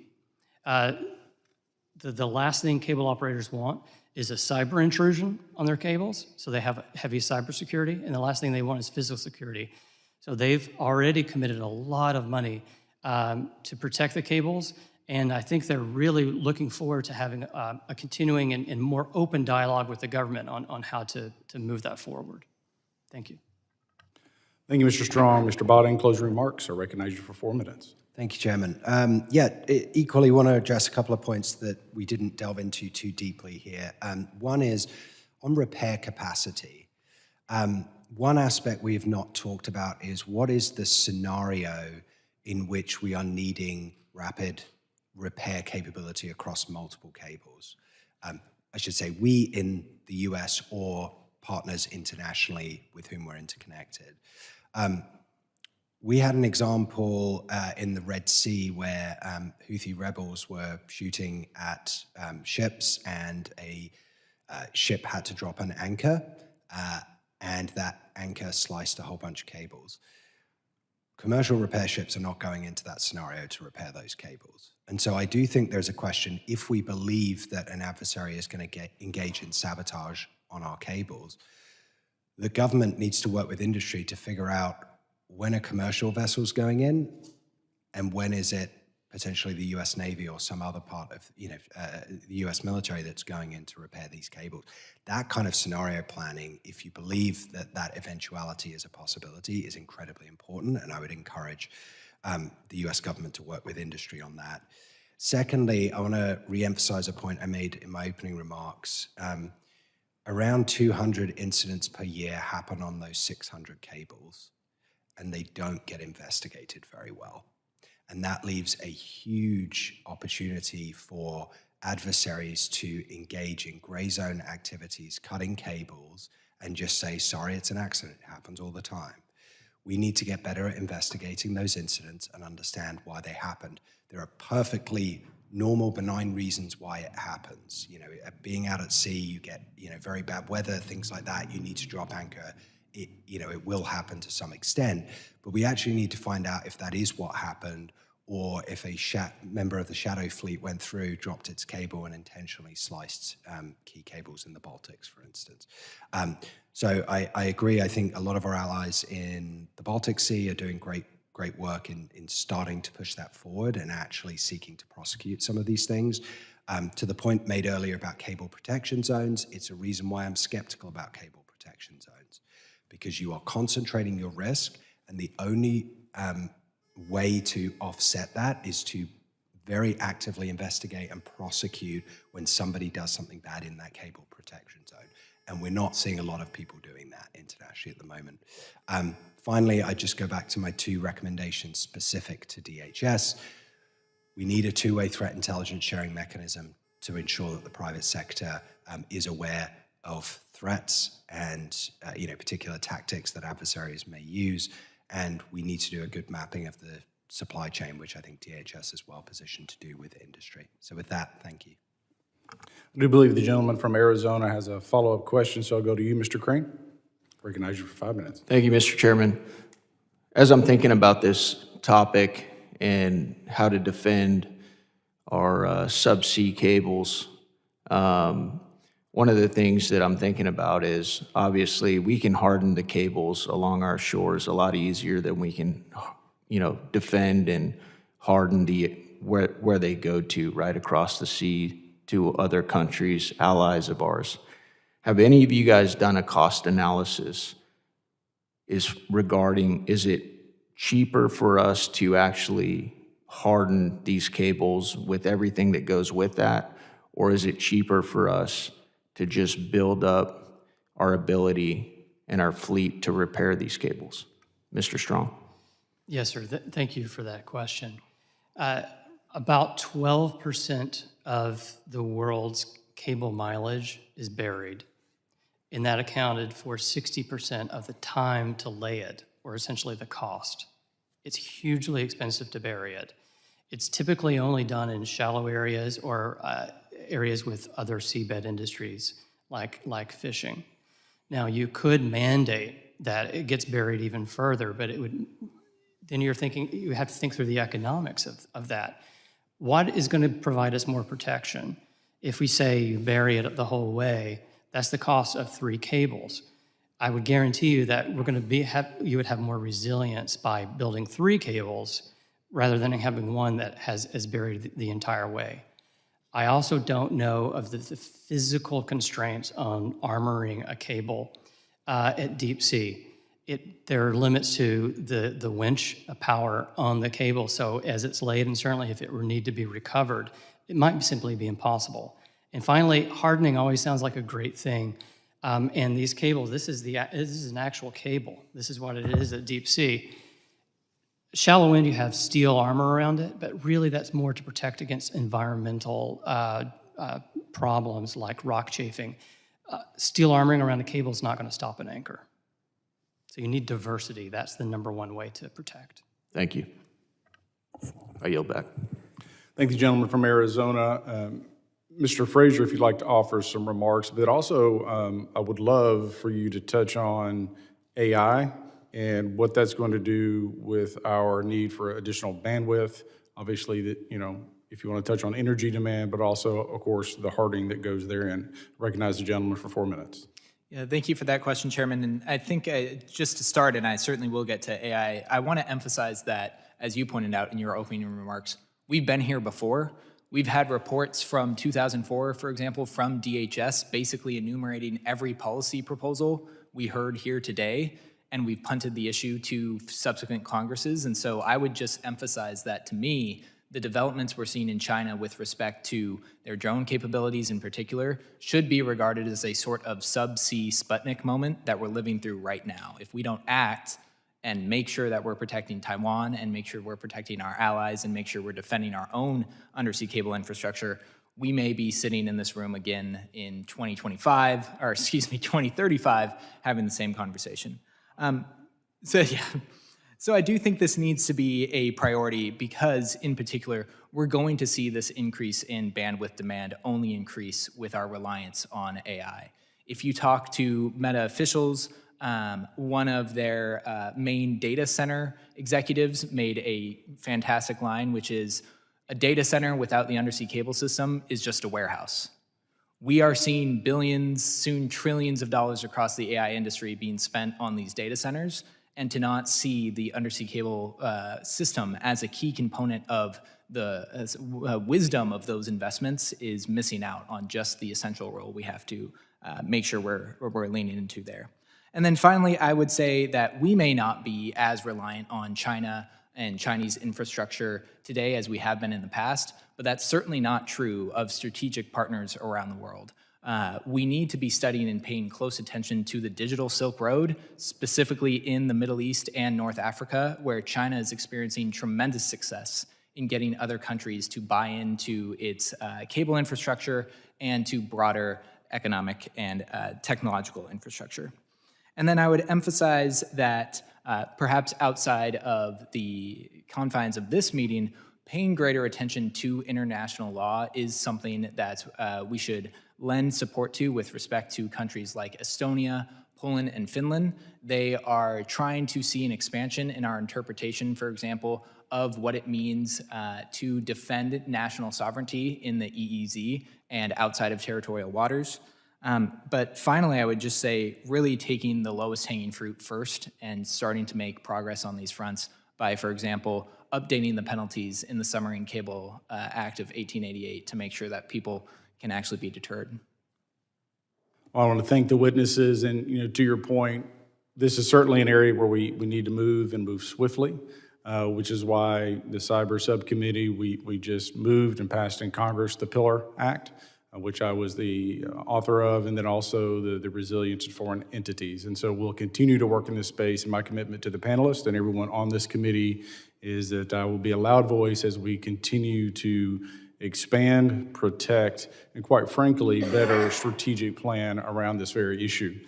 The last thing cable operators want is a cyber intrusion on their cables, so they have heavy cybersecurity, and the last thing they want is physical security. So they've already committed a lot of money to protect the cables, and I think they're really looking forward to having a continuing and more open dialogue with the government on how to move that forward. Thank you. Thank you, Mr. Strong. Mr. Botting, closing remarks. I recognize you for 4 minutes. Thank you, Chairman. Equally want to address a couple of points that we didn't delve into too deeply here. One is on repair capacity. One aspect we have not talked about is what is the scenario in which we are needing rapid repair capability across multiple cables. I should say we in the US or partners internationally with whom we're interconnected. We had an example in the Red Sea where Houthi rebels were shooting at ships, and a ship had to drop an anchor, and that anchor sliced a whole bunch of cables. Commercial repair ships are not going into that scenario to repair those cables. And so I do think there's a question, if we believe that an adversary is going to engage in sabotage on our cables, the government needs to work with industry to figure out when a commercial vessel's going in and when is it potentially the US Navy or some other part of the US military that's going in to repair these cables. That kind of scenario planning, if you believe that that eventuality is a possibility, is incredibly important, and I would encourage the US government to work with industry on that. Secondly, I want to reemphasize a point I made in my opening remarks. Around 200 incidents per year happen on those 600 cables, and they don't get investigated very well. And that leaves a huge opportunity for adversaries to engage in gray zone activities, cutting cables, and just say, sorry, it's an accident, it happens all the time. We need to get better at investigating those incidents and understand why they happened. There are perfectly normal, benign reasons why it happens. Being out at sea, you get, very bad weather, things like that, you need to drop anchor. It will happen to some extent, but we actually need to find out if that is what happened, or if a member of the Shadow Fleet went through, dropped its cable, and intentionally sliced key cables in the Baltics, for instance. So I agree. I think a lot of our allies in the Baltic Sea are doing great work in starting to push that forward and actually seeking to prosecute some of these things. To the point made earlier about cable protection zones, it's a reason why I'm skeptical about cable protection zones, because you are concentrating your risk, and the only way to offset that is to very actively investigate and prosecute when somebody does something bad in that cable protection zone. And we're not seeing a lot of people doing that internationally at the moment. Finally, I just go back to my 2 recommendations specific to DHS. We need a two-way threat intelligence sharing mechanism to ensure that the private sector is aware of threats and particular tactics that adversaries may use. And we need to do a good mapping of the supply chain, which I think DHS is well positioned to do with industry. So with that, thank you. I do believe the gentleman from Arizona has a follow-up question, so I'll go to you, Mr. Crane. Recognize you for 5 minutes. Thank you, Mr. Chairman. As I'm thinking about this topic and how to defend our subsea cables, One of the things that I'm thinking about is, obviously, we can harden the cables along our shores a lot easier than we can, defend and harden where they go to, right across the sea to other countries, allies of ours. Have any of you guys done a cost analysis is it cheaper for us to actually harden these cables with everything that goes with that? Or is it cheaper for us to just build up our ability and our fleet to repair these cables? Mr. Strong? Yes, sir. Thank you for that question. About 12% of the world's cable mileage is buried, and that accounted for 60% of the time to lay it, or essentially the cost. It's hugely expensive to bury it. It's typically only done in shallow areas or areas with other seabed industries, like fishing. Now, you could mandate that it gets buried even further, but then you have to think through the economics of that. What is going to provide us more protection? If we say you bury it the whole way, that's the cost of 3 cables. I would guarantee you that you would have more resilience by building 3 cables rather than having one that is buried the entire way. I also don't know of the physical constraints on armoring a cable at deep sea. There are limits to the winch power on the cable, so as it's laid, and certainly if it were need to be recovered, it might simply be impossible. And finally, hardening always sounds like a great thing. And these cables, this is an actual cable. This is what it is at deep sea. Shallow wind, you have steel armor around it, but really that's more to protect against environmental problems like rock chafing. Steel armoring around a cable is not going to stop an anchor. So you need diversity. That's the #1 way to protect. Thank you. I yield back. Thank the gentleman from Arizona. Mr. Frazier, if you'd like to offer some remarks, but also I would love for you to touch on AI and what that's going to do with our need for additional bandwidth. Obviously, if you want to touch on energy demand, but also, of course, the hardening that goes therein. Recognize the gentleman for 4 minutes. Yeah, thank you for that question, Chairman. And I think just to start, and I certainly will get to AI, I want to emphasize that, as you pointed out in your opening remarks, we've been here before. We've had reports from 2004, for example, from DHS, basically enumerating every policy proposal we heard here today, and we've punted the issue to subsequent Congresses. And so I would just emphasize that, to me, the developments we're seeing in China with respect to their drone capabilities in particular should be regarded as a sort of Subsea Sputnik moment that we're living through right now. If we don't act and make sure that we're protecting Taiwan and make sure we're protecting our allies and make sure we're defending our own undersea cable infrastructure, we may be sitting in this room again in 2035, having the same conversation. So I do think this needs to be a priority because, in particular, we're going to see this increase in bandwidth demand only increase with our reliance on AI. If you talk to Meta officials, one of their main data center executives made a fantastic line, which is, a data center without the undersea cable system is just a warehouse. We are seeing billions, soon trillions of dollars across the AI industry being spent on these data centers, and to not see the undersea cable system as a key component of the wisdom of those investments is missing out on just the essential role we have to make sure we're leaning into there. And then finally, I would say that we may not be as reliant on China and Chinese infrastructure today as we have been in the past, but that's certainly not true of strategic partners around the world. We need to be studying and paying close attention to the digital Silk Road, specifically in the Middle East and North Africa, where China is experiencing tremendous success in getting other countries to buy into its cable infrastructure and to broader economic and technological infrastructure. And then I would emphasize that perhaps outside of the confines of this meeting, paying greater attention to international law is something that we should lend support to with respect to countries like Estonia, Poland and Finland. They are trying to see an expansion in our interpretation, for example, of what it means to defend national sovereignty in the EEZ and outside of territorial waters. But finally, I would just say really taking the lowest hanging fruit first and starting to make progress on these fronts by, for example, updating the penalties in the Submarine Cable Act of 1888 to make sure that people can actually be deterred. I want to thank the witnesses, and to your point, this is certainly an area where we need to move and move swiftly, which is why the Cyber Subcommittee, we just moved and passed in Congress the Pillar Act, which I was the author of, and then also the Resilience of Foreign Entities. And so we'll continue to work in this space, and my commitment to the panelists and everyone on this committee is that I will be a loud voice as we continue to expand, protect, and quite frankly, better strategic plan around this very issue.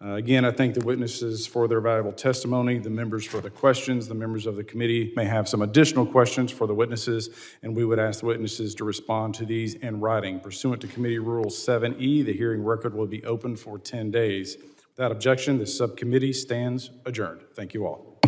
Again, I thank the witnesses for their valuable testimony, the members for the questions. The members of the committee may have some additional questions for the witnesses, and we would ask the witnesses to respond to these in writing. Pursuant to Committee Rule 7E, the hearing record will be open for 10 days. Without objection, the subcommittee stands adjourned. Thank you all.